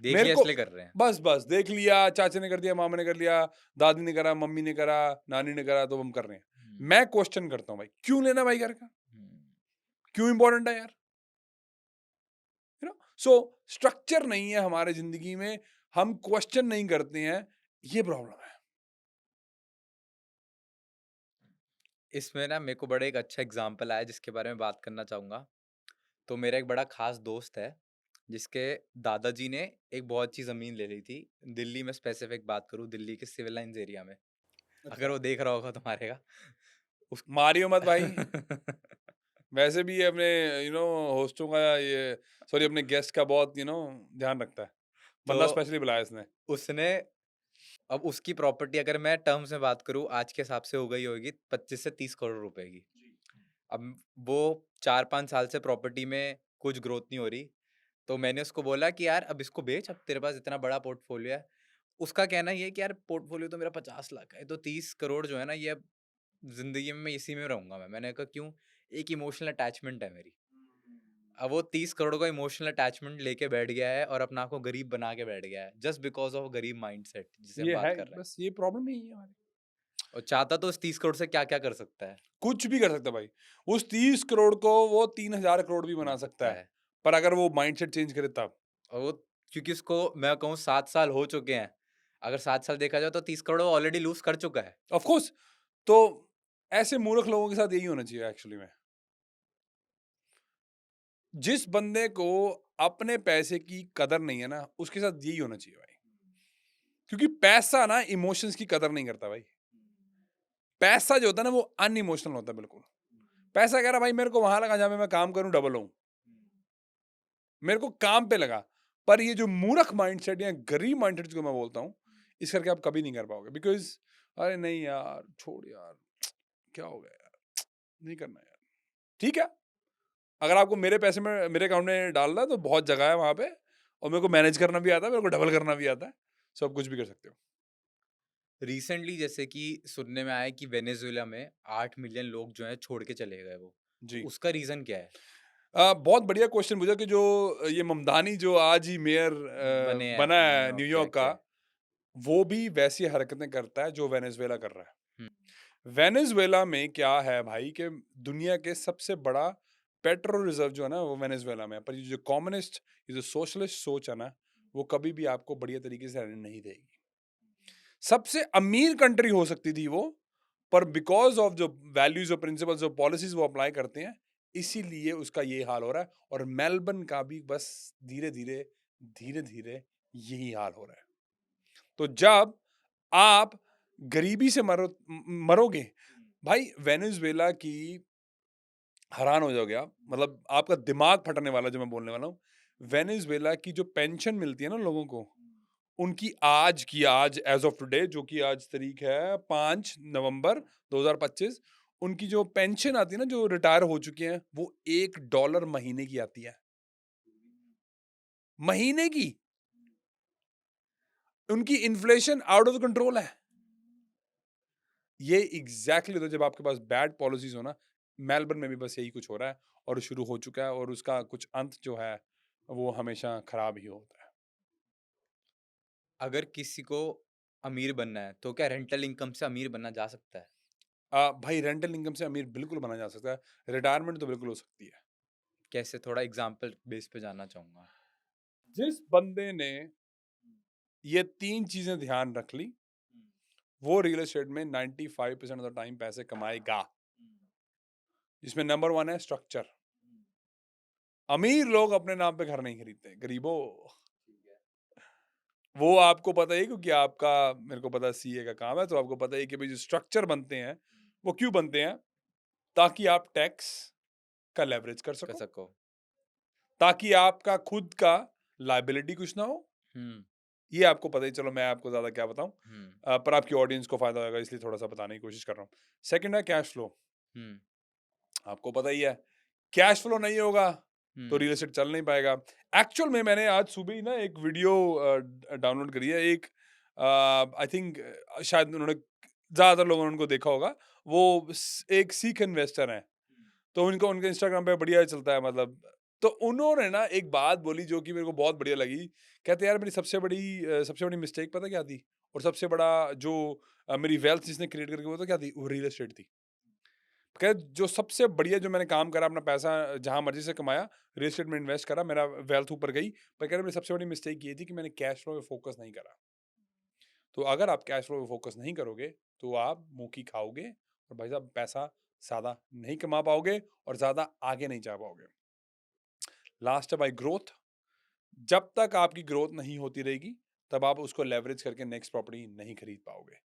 Speaker 3: देख
Speaker 2: मेरे
Speaker 3: लिया
Speaker 2: को
Speaker 3: इसलिए कर रहे हैं।
Speaker 2: बस बस देख लिया, चाचा ने कर दिया, मामा ने कर लिया, दादी ने करा, मम्मी ने करा, नानी ने करा, तो हम कर रहे हैं।
Speaker 3: हुँ,
Speaker 2: मैं क्वेश्चन करता हूँ भाई, क्यों लेना भाई घर का,
Speaker 3: हुँ।
Speaker 2: क्यों इंपॉर्टेंट है यार, यू नो। सो स्ट्रक्चर नहीं है हमारे जिंदगी में, हम क्वेश्चन नहीं करते हैं, ये प्रॉब्लम है।
Speaker 3: इसमें ना मेरे को बड़ा एक अच्छा एग्ज़ाम्पल आया जिसके बारे में बात करना चाहूँगा। तो मेरा एक बड़ा ख़ास दोस्त है, जिसके दादाजी ने एक बहुत अच्छी ज़मीन ले ली थी। दिल्ली में स्पेसिफ़िक बात करूँ, दिल्ली के सिविल लाइन्स एरिया में। अगर
Speaker 2: अच्छा,
Speaker 3: वो देख रहा होगा तो मारेगा। उस
Speaker 2: मारियो मत भाई। वैसे भी ये अपने होस्टों का ये, सॉरी अपने गेस्ट का बहुत ध्यान रखता है,
Speaker 3: तो
Speaker 2: बंदा स्पेशली बुलाया इसने।
Speaker 3: उसने, अब उसकी प्रॉपर्टी अगर मैं टर्म्स में बात करूँ आज के हिसाब से हो गई होगी 25 से 30 करोड़ रुपए की। अब वो 4-5 साल से प्रॉपर्टी में कुछ ग्रोथ नहीं हो रही। तो मैंने उसको बोला कि यार अब इसको बेच, अब तेरे पास इतना बड़ा पोर्टफोलियो है। उसका कहना ये है कि यार पोर्टफोलियो तो मेरा 50 लाख का है, तो 30 करोड़ जो है ना, ये अब ज़िंदगी में इसी में रहूँगा मैं। मैंने कहा क्यों? एक इमोशनल अटैचमेंट है मेरी। अब वो 30 करोड़ का इमोशनल अटैचमेंट लेके बैठ गया है और अपने आप को गरीब बना के बैठ गया है, जस्ट बिकॉज़ ऑफ गरीब माइंडसेट जिसे हम
Speaker 2: ये
Speaker 3: बात
Speaker 2: है,
Speaker 3: कर रहे हैं।
Speaker 2: बस ये प्रॉब्लम ही है हमारी।
Speaker 3: और चाहता तो उस 30 करोड़ से क्या-क्या कर सकता है।
Speaker 2: कुछ भी कर सकता है भाई, उस 30 करोड़ को वो 3,000 करोड़ भी बना
Speaker 3: बना
Speaker 2: सकता
Speaker 3: सकता
Speaker 2: है,
Speaker 3: है।
Speaker 2: पर अगर वो माइंडसेट चेंज करे तब।
Speaker 3: और वो, क्योंकि उसको मैं कहूँ 7 साल हो चुके हैं। अगर 7 साल देखा जाए तो 30 करोड़ वो ऑलरेडी लूज़ कर चुका है।
Speaker 2: Of course. तो ऐसे मूर्ख लोगों के साथ यही होना चाहिए एक्चुअली में। जिस बंदे को अपने पैसे की कदर नहीं है ना, उसके साथ यही होना चाहिए भाई। क्योंकि पैसा ना इमोशंस की कदर नहीं करता भाई। पैसा जो होता है ना वो अनइमोशनल होता है बिल्कुल। पैसा कह रहा भाई मेरे को वहां लगा जहां पे मैं काम करूं डबल हूं, मेरे को काम पे लगा। पर ये जो मूर्ख माइंडसेट या गरीब माइंडसेट जो मैं बोलता हूँ, इस करके आप कभी नहीं कर पाओगे। बिकॉज अरे नहीं यार, छोड़ यार, क्या हो गया यार, नहीं करना यार। ठीक है, अगर आपको मेरे पैसे में मेरे अकाउंट में डालना है तो बहुत जगह है वहां पे, और मेरे को मैनेज करना भी आता है, मेरे को डबल करना भी आता है, सब कुछ भी कर सकते हो।
Speaker 3: रिसेंटली जैसे कि सुनने में आया है कि वेनेजुएला में 8 मिलियन लोग जो हैं छोड़ के चले गए वो, तो
Speaker 2: जी,
Speaker 3: उसका रीजन क्या है?
Speaker 2: बहुत बढ़िया क्वेश्चन पूछा कि जो ये ममदानी जो आज ही मेयर
Speaker 3: बने हैं
Speaker 2: बना है
Speaker 3: न्यूयॉर्क
Speaker 2: न्यूयॉर्क का,
Speaker 3: के।
Speaker 2: वो भी वैसी हरकतें करता है जो वेनेजुएला कर रहा है।
Speaker 3: हम्म,
Speaker 2: वेनेजुएला में क्या है भाई कि दुनिया के सबसे बड़ा पेट्रोल रिजर्व जो है ना वो वेनेजुएला में है। पर ये जो कम्युनिस्ट, ये जो सोशलिस्ट सोच है ना, वो कभी भी आपको बढ़िया तरीके से रहने नहीं देगी। सबसे अमीर कंट्री हो सकती थी वो, पर बिकॉज ऑफ जो वैल्यूज और प्रिंसिपल्स और पॉलिसीज वो अप्लाई करते हैं, इसीलिए उसका ये हाल हो रहा है। और मेलबर्न का भी बस धीरे धीरे धीरे धीरे यही हाल हो रहा है। तो जब आप गरीबी से मरोगे भाई, वेनेजुएला की हैरान हो जाओगे आप, मतलब आपका दिमाग फटने वाला जो मैं बोलने वाला हूँ। वेनेजुएला की जो पेंशन मिलती है ना लोगों को, उनकी आज एज ऑफ टुडे, जो कि आज तारीख है 5 नवंबर 2025, उनकी जो पेंशन आती है ना, जो रिटायर हो चुके हैं, वो $1 महीने की आती है, महीने की। उनकी इन्फ्लेशन आउट ऑफ कंट्रोल है। ये एग्जैक्टली तो जब आपके पास बैड पॉलिसीज हो ना, मेलबर्न में भी बस यही कुछ हो रहा है, और शुरू हो चुका है, और उसका कुछ अंत जो है वो हमेशा खराब ही होता है।
Speaker 3: अगर किसी को अमीर बनना है तो क्या रेंटल इनकम से अमीर बनना जा सकता है?
Speaker 2: भाई रेंटल इनकम से अमीर बिल्कुल बना जा सकता है, रिटायरमेंट तो बिल्कुल हो सकती है।
Speaker 3: कैसे, थोड़ा एग्जांपल बेस पे जानना चाहूंगा।
Speaker 2: जिस बंदे ने ये 3 चीजें ध्यान रख ली, वो रियल एस्टेट में 95% ऑफ द टाइम पैसे कमाएगा। जिसमें नंबर 1 है स्ट्रक्चर। अमीर लोग अपने नाम पे घर नहीं खरीदते, गरीबों। वो आपको पता ही है, क्योंकि आपका, मेरे को पता है सीए का काम है, तो आपको पता ही है कि भाई जो स्ट्रक्चर बनते हैं वो क्यों बनते हैं, ताकि आप टैक्स का लेवरेज कर
Speaker 3: कर
Speaker 2: सको,
Speaker 3: सको।
Speaker 2: ताकि आपका खुद का लायबिलिटी कुछ ना हो।
Speaker 3: हम्म।
Speaker 2: ये आपको पता ही, चलो मैं आपको ज्यादा क्या बताऊं,
Speaker 3: हम्म।
Speaker 2: पर आपकी ऑडियंस को फायदा होगा, इसलिए थोड़ा सा बताने की कोशिश कर रहा हूँ। सेकंड है कैश फ्लो।
Speaker 3: हम्म।
Speaker 2: आपको पता ही है, कैश फ्लो नहीं होगा तो
Speaker 3: हम्म।
Speaker 2: रियल एस्टेट चल नहीं पाएगा। एक्चुअल में मैंने आज सुबह ही ना एक वीडियो डाउनलोड करी है, एक आई थिंक शायद उन्होंने, ज्यादातर लोगों ने उनको देखा होगा। वो एक सिख इन्वेस्टर हैं, तो उनको उनके इंस्टाग्राम पे बढ़िया चलता है, मतलब। तो उन्होंने ना एक बात बोली जो कि मेरे को बहुत बढ़िया लगी। कहते यार मेरी सबसे बड़ी मिस्टेक पता क्या थी, और सबसे बड़ा जो मेरी वेल्थ जिसने क्रिएट करके, वो तो क्या थी, वो रियल एस्टेट थी। कह जो सबसे बढ़िया जो मैंने काम करा, अपना पैसा जहां मर्जी से कमाया, रियल एस्टेट में इन्वेस्ट करा, मेरा वेल्थ ऊपर गई। पर कह रहे मेरी सबसे बड़ी मिस्टेक ये थी कि मैंने कैश फ्लो पे फोकस नहीं करा। तो अगर आप कैश फ्लो पे फोकस नहीं करोगे तो आप मुंह की खाओगे, और भाई साहब पैसा ज्यादा नहीं कमा पाओगे, और ज्यादा आगे नहीं जा पाओगे। लास्ट है भाई ग्रोथ। जब तक आपकी ग्रोथ नहीं होती रहेगी, तब आप उसको लेवरेज करके नेक्स्ट प्रॉपर्टी नहीं खरीद पाओगे।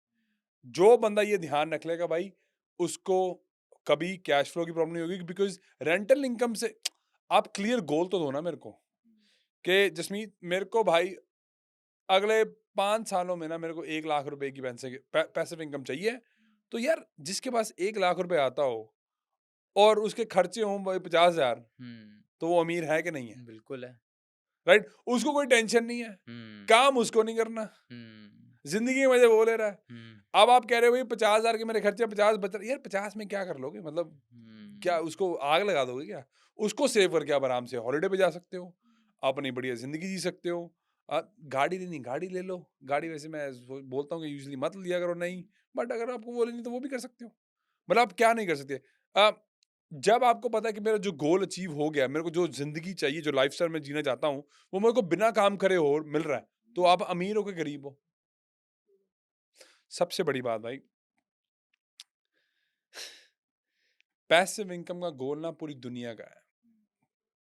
Speaker 2: जो बंदा ये ध्यान रख लेगा भाई, उसको कभी कैश फ्लो की प्रॉब्लम नहीं होगी। बिकॉज रेंटल इनकम से आप क्लियर गोल तो दो ना मेरे को, कि जसमीत मेरे को भाई अगले 5 सालों में ना मेरे को 1 लाख रुपए की पैसिव इनकम चाहिए। तो यार जिसके पास 1 लाख रुपए आता हो और उसके खर्चे हों भाई 50,000,
Speaker 3: हम्म।
Speaker 2: तो वो अमीर है कि नहीं है?
Speaker 3: बिल्कुल है।
Speaker 2: राइट, उसको कोई टेंशन नहीं है,
Speaker 3: हम्म।
Speaker 2: काम उसको नहीं करना,
Speaker 3: हम्म।
Speaker 2: जिंदगी में मजे वो ले रहा है।
Speaker 3: हम्म।
Speaker 2: अब आप कह रहे हो भाई 50,000 के मेरे खर्चे, 50 बच रहे, यार 50 में क्या कर लोगे, मतलब क्या
Speaker 3: हम्म।
Speaker 2: उसको आग लगा दोगे क्या? उसको सेव करके आप आराम से हॉलिडे पे जा सकते हो, अपनी बढ़िया जिंदगी जी सकते हो। गाड़ी लेनी, गाड़ी ले लो। गाड़ी वैसे मैं बोलता हूँ कि यूजली मत लिया करो, नहीं, बट अगर आपको वो लेनी तो वो भी कर सकते हो। मतलब आप क्या नहीं कर सकते। अ, जब आपको पता है कि मेरा जो गोल अचीव हो गया, मेरे को जो जिंदगी चाहिए, जो लाइफस्टाइल में जीना चाहता हूँ, वो मेरे को बिना काम करे हो मिल रहा है, तो आप अमीर हो के गरीब हो। सबसे बड़ी बात भाई, पैसिव इनकम का गोल ना पूरी दुनिया का है।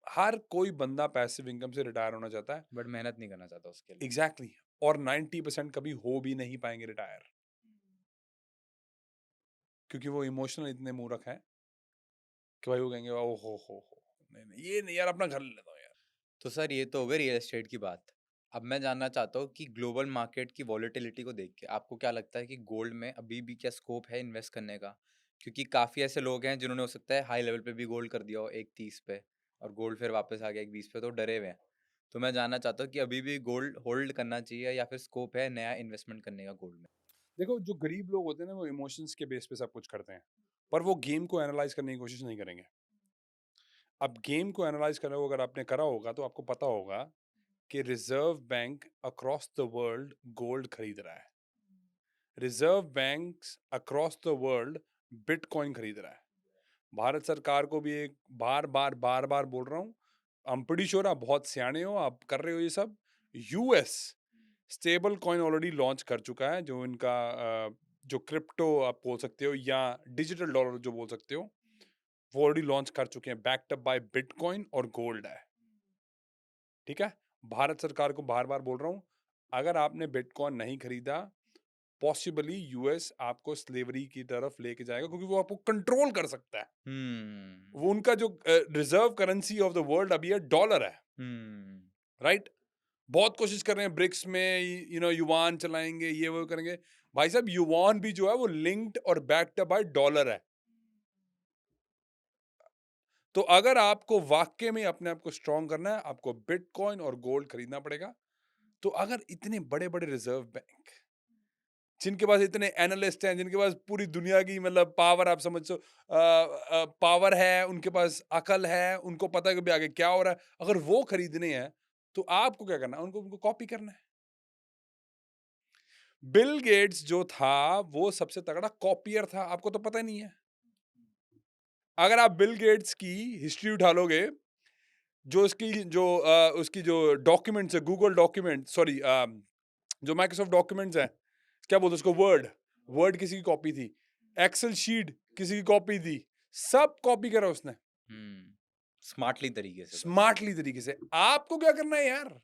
Speaker 2: हर कोई बंदा पैसिव इनकम से रिटायर होना चाहता है,
Speaker 3: बट मेहनत नहीं करना चाहता उसके लिए।
Speaker 2: एग्जैक्टली और 90% कभी हो भी नहीं पाएंगे रिटायर, क्योंकि वो इमोशनल इतने मूर्ख हैं कि भाई वो कहेंगे ओ हो नहीं नहीं ये नहीं यार, अपना घर ले लेता हूँ यार।
Speaker 3: तो सर ये तो हो गई रियल एस्टेट की बात। अब मैं जानना चाहता हूँ कि ग्लोबल मार्केट की वॉलेटिलिटी को देख के आपको क्या लगता है कि गोल्ड में अभी भी क्या स्कोप है इन्वेस्ट करने का? क्योंकि काफ़ी ऐसे लोग हैं जिन्होंने हो सकता है हाई लेवल पे भी गोल्ड कर दिया हो 1.30 पे और गोल्ड फिर वापस आ गया 1.20 पे, तो डरे हुए हैं। तो मैं जानना चाहता हूँ कि अभी भी गोल्ड होल्ड करना चाहिए या फिर स्कोप है नया इन्वेस्टमेंट करने का गोल्ड में?
Speaker 2: देखो जो गरीब लोग होते हैं ना, वो इमोशंस के बेस पे सब कुछ करते हैं, पर वो गेम को एनालाइज करने की कोशिश नहीं करेंगे। अब गेम को एनालाइज करने को अगर आपने करा होगा तो आपको पता होगा कि reserve bank across the world gold खरीद रहा है, reserve banks across the world bitcoin खरीद रहा है। भारत सरकार को भी एक बार बार बोल रहा हूँ, आई एम प्रीटी श्योर आप बहुत सियाने हो, आप कर रहे हो ये सब। US stable coin already launch कर चुका है, जो इनका जो क्रिप्टो आप बोल सकते हो या डिजिटल डॉलर जो बोल सकते हो, वो ऑलरेडी लॉन्च कर चुके हैं, बैक्ड अप बाय बिटकॉइन और गोल्ड है। ठीक है, भारत सरकार को बार बार बोल रहा हूँ, अगर आपने बिटकॉइन नहीं खरीदा, पॉसिबली यूएस आपको स्लेवरी की तरफ लेके जाएगा, क्योंकि वो आपको कंट्रोल कर सकता है। वो उनका जो reserve currency of the world अभी है डॉलर है, राइट? बहुत कोशिश कर रहे हैं ब्रिक्स में, युवान चलाएंगे, ये वो करेंगे। भाई साहब युवान भी जो है वो लिंक्ड और बैक्ड बाय डॉलर है। तो अगर आपको वाकई में अपने आप को स्ट्रॉन्ग करना है, आपको बिटकॉइन और गोल्ड खरीदना पड़ेगा। तो अगर इतने बड़े बड़े रिजर्व बैंक, जिनके पास इतने एनालिस्ट हैं, जिनके पास पूरी दुनिया की मतलब पावर, आप समझो पावर है, उनके पास अकल है, उनको पता है कि भी आगे क्या हो रहा है, अगर वो खरीदने हैं तो आपको क्या करना है? उनको कॉपी करना है। बिल गेट्स जो था वो सबसे तगड़ा कॉपियर था, आपको तो पता नहीं है। अगर आप बिल गेट्स की हिस्ट्री उठा लोगे, जो उसकी जो डॉक्यूमेंट्स है, गूगल डॉक्यूमेंट, सॉरी जो माइक्रोसॉफ्ट डॉक्यूमेंट्स है, क्या बोलते उसको, वर्ड, वर्ड किसी की कॉपी थी, एक्सेल शीट किसी की कॉपी थी, सब कॉपी करा उसने
Speaker 3: स्मार्टली तरीके से बस।
Speaker 2: स्मार्टली तरीके से। आपको क्या करना है यार?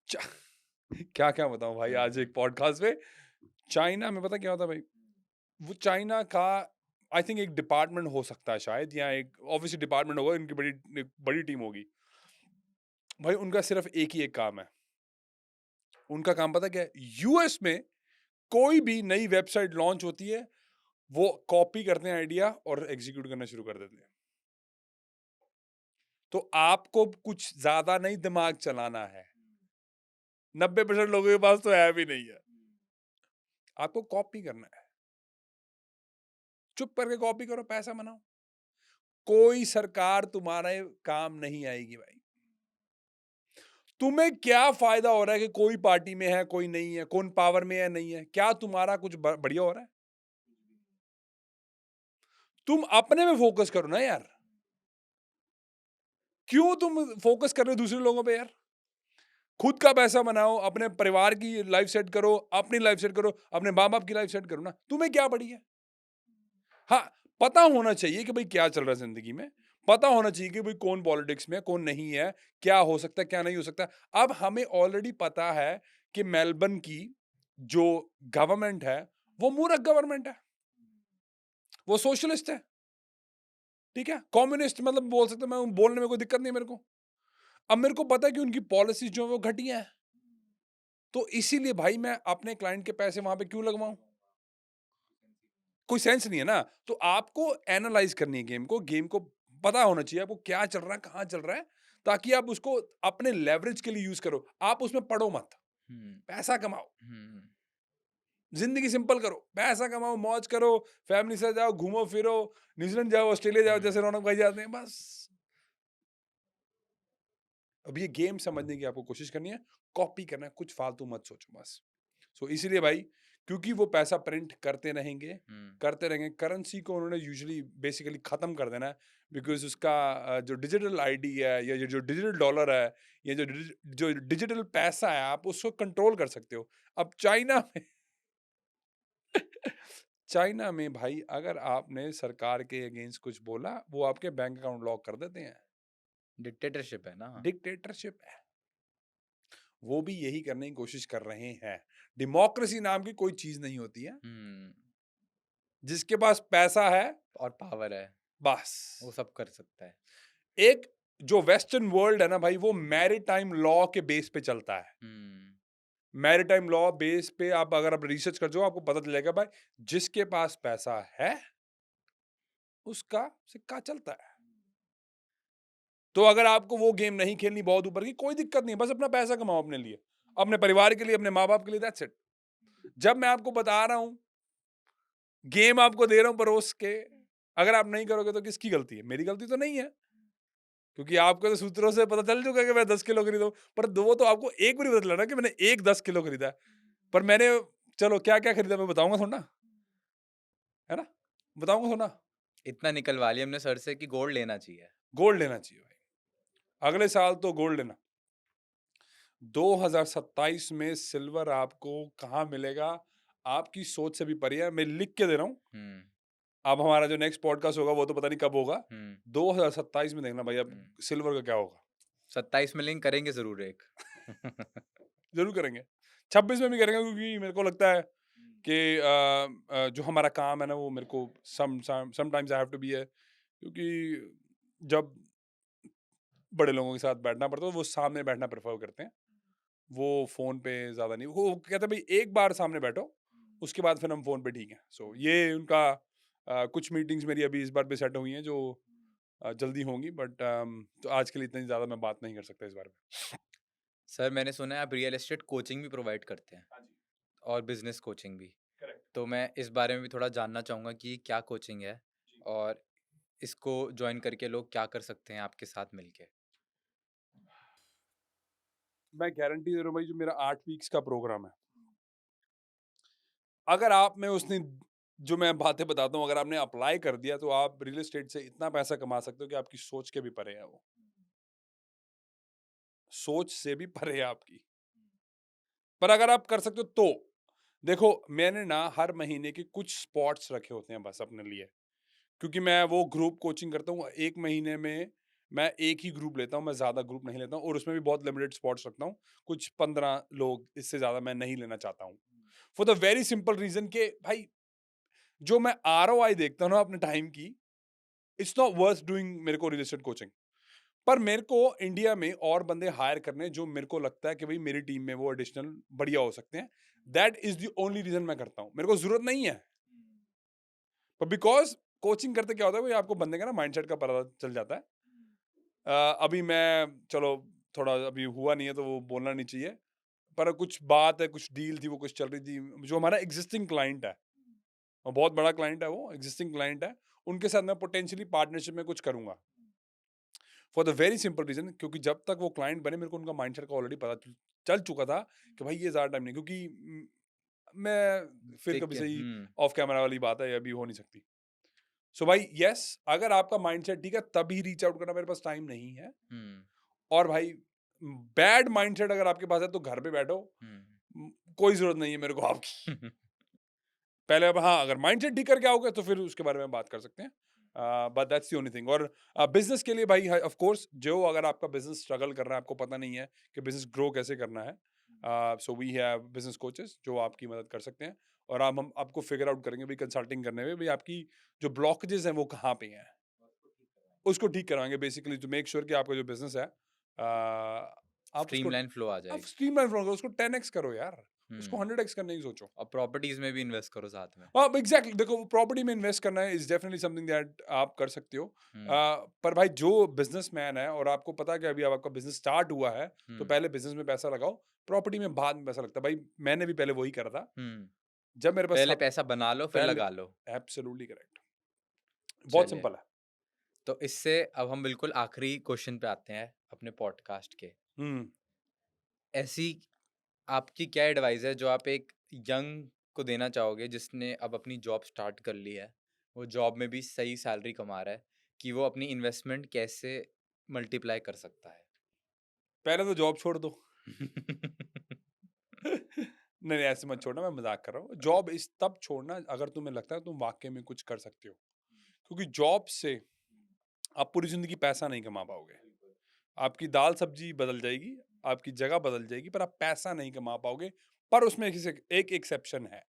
Speaker 2: क्या क्या बताऊं भाई, आज एक पॉडकास्ट पे चाइना में पता क्या होता है भाई, वो चाइना का आई थिंक एक डिपार्टमेंट हो सकता है शायद, या एक ऑब्वियसली डिपार्टमेंट होगा, इनकी बड़ी टीम होगी भाई। उनका सिर्फ एक काम है, उनका काम पता क्या है? यूएस में कोई भी नई वेबसाइट लॉन्च होती है, वो कॉपी करते हैं आइडिया और एग्जीक्यूट करना शुरू कर देते हैं। तो आपको कुछ ज्यादा नहीं दिमाग चलाना है, 90% लोगों के पास तो है भी नहीं है, आपको कॉपी करना है, चुप करके कॉपी करो, पैसा बनाओ। कोई सरकार तुम्हारे काम नहीं आएगी भाई। तुम्हें क्या फायदा हो रहा है कि कोई पार्टी में है कोई नहीं है, कौन पावर में है नहीं है, क्या तुम्हारा कुछ बढ़िया हो रहा है? तुम अपने में फोकस करो ना यार, क्यों तुम फोकस कर रहे हो दूसरे लोगों पे यार? खुद का पैसा बनाओ, अपने परिवार की लाइफ सेट करो, अपनी लाइफ सेट करो, अपने माँ बाप की लाइफ सेट करो ना, तुम्हें क्या पड़ी है? हाँ, पता होना चाहिए कि भाई क्या चल रहा है जिंदगी में, पता होना चाहिए कि भाई कौन पॉलिटिक्स में कौन नहीं है, क्या हो सकता है क्या नहीं हो सकता। अब हमें ऑलरेडी पता है कि मेलबर्न की जो गवर्नमेंट है वो मूर्ख गवर्नमेंट है, वो सोशलिस्ट है, ठीक है, कम्युनिस्ट, मतलब बोल सकते हैं, मैं बोलने में कोई दिक्कत नहीं मेरे को। अब मेरे को पता है कि उनकी पॉलिसीज जो है वो घटिया है, तो इसीलिए भाई मैं अपने क्लाइंट के पैसे वहां पे क्यों लगवाऊं? कोई सेंस नहीं है ना। तो आपको एनालाइज करनी है गेम को पता होना चाहिए आपको क्या चल रहा है, कहाँ चल रहा है, ताकि आप उसको अपने लेवरेज के लिए यूज करो। आप उसमें पढ़ो मत, पैसा कमाओ, जिंदगी सिंपल करो, पैसा कमाओ, मौज करो, फैमिली से जाओ, घूमो फिरो, न्यूजीलैंड जाओ, ऑस्ट्रेलिया जाओ, जैसे रौनक भाई जाते हैं, बस। अब ये गेम समझने की आपको कोशिश करनी है, कॉपी करना है, कुछ फालतू मत सोचो बस। सो इसीलिए भाई, क्योंकि वो पैसा प्रिंट करते रहेंगे, करेंसी को उन्होंने यूजुअली बेसिकली खत्म कर देना है, बिकॉज उसका जो डिजिटल आईडी है या जो डिजिटल डॉलर है या जो डिजिटल पैसा है, आप उसको कंट्रोल कर सकते हो। अब चाइना में चाइना में भाई अगर आपने सरकार के अगेंस्ट कुछ बोला, वो आपके बैंक अकाउंट लॉक कर देते हैं।
Speaker 3: डिक्टेटरशिप है ना।
Speaker 2: डिक्टेटरशिप है। वो भी यही करने की कोशिश कर रहे हैं। डेमोक्रेसी नाम की कोई चीज नहीं होती है। जिसके पास पैसा है
Speaker 3: और पावर है,
Speaker 2: बस
Speaker 3: वो सब कर सकता है।
Speaker 2: एक जो वेस्टर्न वर्ल्ड है ना भाई, वो मैरीटाइम लॉ के बेस पे चलता है। मैरीटाइम लॉ बेस पे आप अगर आप रिसर्च कर जो आपको पता चलेगा भाई, जिसके पास पैसा है उसका सिक्का चलता है। तो अगर आपको वो गेम नहीं खेलनी बहुत ऊपर की, कोई दिक्कत नहीं, बस अपना पैसा कमाओ अपने लिए, अपने परिवार के लिए, अपने माँ बाप के लिए, दैट्स इट। जब मैं आपको बता रहा हूं, गेम आपको दे रहा हूं परोस के, अगर आप नहीं करोगे तो किसकी गलती है? मेरी गलती तो नहीं है, क्योंकि आपको तो सूत्रों से पता चल चुका है कि मैं 10 किलो खरीदा हूं। पर वो तो आपको एक बार पता चला कि मैंने एक 10 किलो खरीदा है, पर मैंने चलो क्या क्या खरीदा मैं बताऊंगा थोड़ा ना, है ना, बताऊंगा थोड़ा।
Speaker 3: इतना निकलवा लिया हमने सर से कि गोल्ड लेना चाहिए।
Speaker 2: गोल्ड लेना चाहिए भाई, अगले साल तो गोल्ड लेना। 2027 में सिल्वर आपको कहाँ मिलेगा, आपकी सोच से भी परे है। मैं लिख के दे रहा हूँ। अब हमारा जो नेक्स्ट पॉडकास्ट होगा वो तो पता नहीं कब होगा। 2027 में देखना भाई अब सिल्वर का क्या होगा।
Speaker 3: 27 में लिंक करेंगे जरूर एक।
Speaker 2: जरूर करेंगे, 26 में भी करेंगे, क्योंकि मेरे को लगता है कि जो हमारा काम है ना, वो मेरे को sometimes I have to be है, क्योंकि जब बड़े लोगों के साथ बैठना पड़ता है वो सामने बैठना प्रेफर करते हैं, वो फोन पे ज्यादा नहीं। वो कहते हैं भाई एक बार सामने बैठो, उसके बाद फिर हम फोन पे ठीक है। सो ये उनका कुछ मीटिंग्स मेरी अभी इस बार पे सेट हुई हैं जो जल्दी होंगी, बट तो आज के लिए इतनी ज़्यादा मैं बात नहीं कर सकता इस बारे में।
Speaker 3: सर मैंने सुना है आप रियल एस्टेट कोचिंग भी प्रोवाइड करते हैं
Speaker 2: हाँ जी,
Speaker 3: और बिजनेस कोचिंग भी,
Speaker 2: करेक्ट।
Speaker 3: तो मैं इस बारे में भी थोड़ा जानना चाहूँगा कि क्या कोचिंग है और इसको ज्वाइन करके लोग क्या कर सकते हैं आपके साथ मिलके।
Speaker 2: मैं गारंटी दे रहा हूँ भाई, जो मेरा 8 वीक्स का प्रोग्राम है, अगर आप में उसने जो मैं बातें बताता हूँ अगर आपने अप्लाई कर दिया, तो आप रियल एस्टेट से इतना पैसा कमा सकते हो कि आपकी सोच के भी परे है। वो सोच से भी परे है आपकी, पर अगर आप कर सकते हो तो देखो, मैंने ना हर महीने के कुछ स्पॉट्स रखे होते हैं बस अपने लिए, क्योंकि मैं वो ग्रुप कोचिंग करता हूँ। एक महीने में मैं एक ही ग्रुप लेता हूँ, मैं ज़्यादा ग्रुप नहीं लेता हूँ, और उसमें भी बहुत लिमिटेड स्पॉट्स रखता हूँ, कुछ 15 लोग, इससे ज़्यादा मैं नहीं लेना चाहता हूँ। For the very simple reason के भाई, जो मैं ROI देखता हूँ ना अपने टाइम की, इट्स नॉट वर्थ डूइंग मेरे को रियल एस्टेट कोचिंग। पर मेरे को इंडिया में और बंदे हायर करने जो मेरे को लगता है कि भाई मेरी टीम में वो एडिशनल बढ़िया हो सकते हैं, that is the only reason मैं करता हूँ। मेरे को जरूरत नहीं है, पर बिकॉज कोचिंग करते क्या होता है भाई, आपको बंदे का ना माइंडसेट का पता चल जाता है। अभी मैं चलो थोड़ा अभी हुआ नहीं है तो वो बोलना नहीं चाहिए, पर कुछ बात है, कुछ डील थी, वो कुछ चल रही थी। जो हमारा एग्जिस्टिंग क्लाइंट है, और बहुत बड़ा क्लाइंट है, वो एग्जिस्टिंग क्लाइंट है, उनके साथ मैं पोटेंशियली पार्टनरशिप में कुछ करूंगा, for the very simple reason, क्योंकि जब तक वो क्लाइंट बने मेरे को उनका माइंडसेट का ऑलरेडी पता चल चुका था कि भाई ये ज़्यादा टाइम नहीं, क्योंकि मैं फिर
Speaker 3: देख
Speaker 2: कभी
Speaker 3: के
Speaker 2: सही ऑफ कैमरा वाली बात है, ये अभी हो नहीं सकती। सो भाई यस, अगर आपका माइंडसेट ठीक है तभी रीच आउट करना, मेरे पास टाइम नहीं है। और भाई बैड माइंडसेट अगर आपके पास है तो घर पे बैठो, कोई जरूरत नहीं है मेरे को आपकी। पहले अब हाँ, अगर माइंडसेट ठीक करके आओगे तो फिर उसके बारे में बात कर सकते हैं, but that's the only thing. और बिजनेस के लिए भाई ऑफ कोर्स, जो अगर आपका बिजनेस स्ट्रगल कर रहा है, आपको पता नहीं है कि बिजनेस ग्रो कैसे करना है, so we have business coaches जो आपकी मदद कर सकते हैं, और हम आपको फिगर आउट करेंगे भाई कंसल्टिंग करने में, भाई आपकी जो ब्लॉकेजेस हैं वो कहाँ पे हैं, उसको ठीक करवाएंगे बेसिकली, टू मेक श्योर कि आपका जो बिजनेस है आप उसको
Speaker 3: स्ट्रीमलाइन फ्लो आ
Speaker 2: आप
Speaker 3: जाएगी।
Speaker 2: स्ट्रीमलाइन करो, उसको 10x करो यार, उसको 100x करने की सोचो।
Speaker 3: और प्रॉपर्टीज में भी इन्वेस्ट करो साथ में।
Speaker 2: हाँ एग्जैक्टली, देखो प्रॉपर्टी में इन्वेस्ट करना है इज डेफिनेटली समथिंग दैट आप कर सकते हो। पर भाई जो बिजनेसमैन है और आपको पता है कि अभी आपका बिजनेस स्टार्ट हुआ है, तो पहले बिजनेस में पैसा लगाओ, प्रॉपर्टी में बाद में पैसा लगता है। भाई मैंने भी पहले वही करा था, जब मेरे पास
Speaker 3: पहले पैसा बना लो फिर लगा लो।
Speaker 2: एब्सोल्युटली करेक्ट, बहुत
Speaker 3: चलिए,
Speaker 2: सिंपल है।
Speaker 3: तो इससे अब हम बिल्कुल आखिरी क्वेश्चन पे आते हैं अपने पॉडकास्ट के। ऐसी आपकी क्या एडवाइस है जो आप एक यंग को देना चाहोगे जिसने अब अपनी जॉब स्टार्ट कर ली है, वो जॉब में भी सही सैलरी कमा रहा है, कि वो अपनी इन्वेस्टमेंट कैसे मल्टीप्लाई कर सकता है?
Speaker 2: पहले तो जॉब छोड़ दो। नहीं नहीं, ऐसे मत छोड़ना, मैं मजाक कर रहा हूँ। जॉब इस तब छोड़ना अगर तुम्हें लगता है तुम वाकई में कुछ कर सकते हो, क्योंकि जॉब से आप पूरी जिंदगी पैसा नहीं कमा पाओगे। आपकी दाल सब्जी बदल जाएगी, आपकी जगह बदल जाएगी, पर आप पैसा नहीं कमा पाओगे। पर उसमें एक एक्सेप्शन है,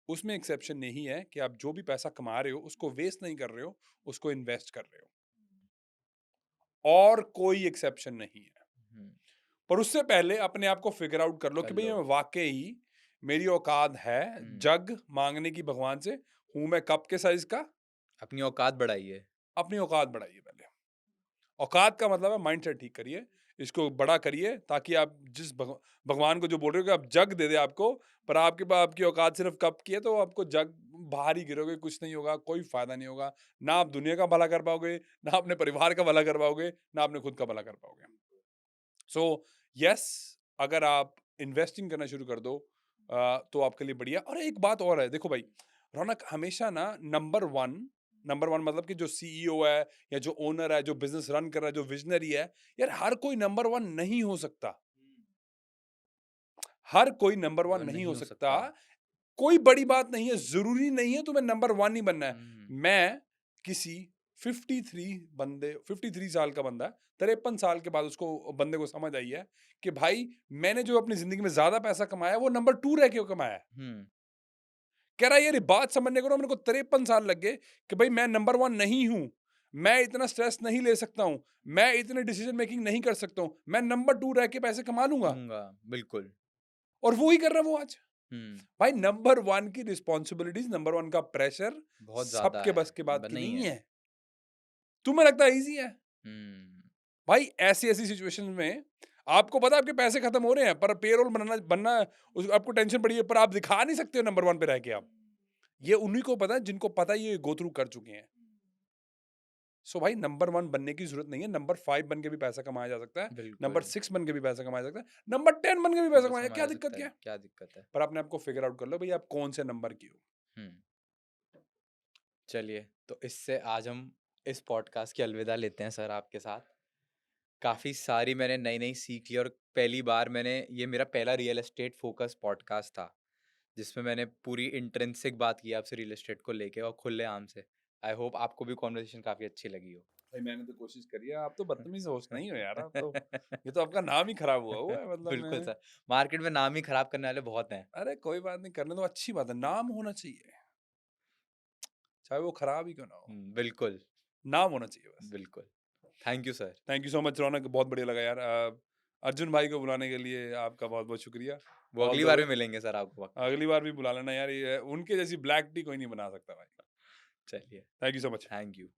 Speaker 2: उसमें एक्सेप्शन यही है कि आप जो भी पैसा कमा रहे हो उसको वेस्ट नहीं कर रहे हो, उसको इन्वेस्ट कर रहे हो, और कोई एक्सेप्शन नहीं है।
Speaker 3: हम्म,
Speaker 2: पर उससे पहले अपने आप को फिगर आउट कर लो
Speaker 3: कर
Speaker 2: कि भाई
Speaker 3: लो।
Speaker 2: मैं वाकई मेरी औकात है जग मांगने की भगवान से, हूं मैं कप के साइज का।
Speaker 3: अपनी औकात बढ़ाइए।
Speaker 2: अपनी औकात बढ़ाइए पहले। औकात का मतलब है माइंडसेट ठीक करिए, इसको बड़ा करिए, ताकि आप जिस भगवान को जो बोल रहे हो कि आप जग दे दे आपको, पर आपके पास आपकी औकात सिर्फ कप की है, तो आपको जग बाहर ही गिरोगे, कुछ नहीं होगा, कोई फायदा नहीं होगा। ना आप दुनिया का भला कर पाओगे, ना अपने परिवार का भला कर पाओगे, ना अपने खुद का भला कर पाओगे। सो यस, अगर आप इन्वेस्टिंग करना शुरू कर दो तो आपके लिए बढ़िया। और एक बात और है, देखो भाई, रौनक हमेशा ना नंबर वन मतलब कि जो सीईओ है या जो ओनर है, जो बिजनेस रन कर रहा है, जो विजनरी है, यार हर कोई नंबर वन नहीं हो सकता। हर कोई नंबर वन नहीं हो सकता। कोई बड़ी बात नहीं है, जरूरी नहीं है तुम्हें नंबर वन ही बनना है। मैं किसी 53 साल का बंदा, 53 साल के बाद उसको बंदे को समझ आई है कि भाई मैंने जो अपनी जिंदगी में ज्यादा पैसा कमाया वो नंबर 2 रह के कमाया है। कह रहा है यार ये बात समझने को ना मेरे को 53 साल लग गए कि भाई मैं नंबर वन नहीं हूं, मैं इतना स्ट्रेस नहीं ले सकता हूं, मैं इतने डिसीजन मेकिंग नहीं कर सकता हूं, मैं नंबर 2 रह के पैसे कमा लूंगा।
Speaker 3: बिल्कुल।
Speaker 2: और वो ही कर रहा है वो आज।
Speaker 3: हम्म,
Speaker 2: भाई नंबर वन की रिस्पॉन्सिबिलिटीज, नंबर वन का प्रेशर
Speaker 3: बहुत ज्यादा
Speaker 2: सबके
Speaker 3: है,
Speaker 2: बस के बात की
Speaker 3: नहीं
Speaker 2: नहीं
Speaker 3: है।
Speaker 2: है। तुम्हें लगता है इजी है?
Speaker 3: हम्म,
Speaker 2: भाई ऐसी ऐसी सिचुएशन में आपको पता है आपके पैसे खत्म हो रहे हैं, पर पेरोल बनना बनना आपको टेंशन पड़ी है, पर आप दिखा नहीं सकते हो नंबर वन पे रह के। आप ये उन्हीं को पता है जिनको पता है, ये गो थ्रू कर चुके हैं। सो भाई नंबर वन बनने की जरूरत नहीं है, नंबर 5 बन के भी पैसा कमाया जा सकता है, नंबर
Speaker 3: बिल्कुल।
Speaker 2: 6 बन के भी पैसा कमाया जा सकता है, नंबर 10 बन के भी पैसा कमाया, क्या
Speaker 3: जा
Speaker 2: दिक्कत
Speaker 3: सकता
Speaker 2: क्या
Speaker 3: है,
Speaker 2: है?
Speaker 3: क्या दिक्कत है?
Speaker 2: पर अपने आपको फिगर आउट कर लो भाई आप कौन से नंबर की हो।
Speaker 3: हम्म, चलिए, तो इससे आज हम इस पॉडकास्ट की अलविदा लेते हैं सर आपके साथ। काफ़ी सारी मैंने नई नई सीख ली, और पहली बार ये मेरा पहला रियल एस्टेट फोकस पॉडकास्ट था, जिसमें मैंने पूरी इंट्रिंसिक बात की आपसे रियल एस्टेट को लेके, और खुलेआम से। आई होप आपको भी कॉन्वर्सेशन काफ़ी अच्छी लगी हो।
Speaker 2: भाई मैंने तो कोशिश करी है, आप तो बदतमीज होस्ट नहीं हो यार, आप तो ये तो आपका नाम ही खराब हुआ है, मतलब
Speaker 3: बिल्कुल
Speaker 2: मैं।
Speaker 3: सर, मार्केट में नाम ही खराब करने वाले बहुत हैं।
Speaker 2: अरे कोई बात नहीं, करने तो अच्छी बात है, नाम होना चाहिए, चाहे वो खराब ही क्यों ना हो,
Speaker 3: बिल्कुल
Speaker 2: नाम होना चाहिए बस।
Speaker 3: बिल्कुल। Thank you sir.
Speaker 2: Thank you so much Raunak, बहुत बढ़िया लगा यार। अर्जुन भाई को बुलाने के लिए आपका बहुत बहुत शुक्रिया।
Speaker 3: वो
Speaker 2: ऑल
Speaker 3: अगली
Speaker 2: द
Speaker 3: बार
Speaker 2: वे,
Speaker 3: भी मिलेंगे सर आपको पक्का।
Speaker 2: अगली बार भी बुला लेना यार, ये उनके जैसी ब्लैक टी कोई नहीं बना सकता भाई।
Speaker 3: चलिए,
Speaker 2: thank you so much.
Speaker 3: Thank you.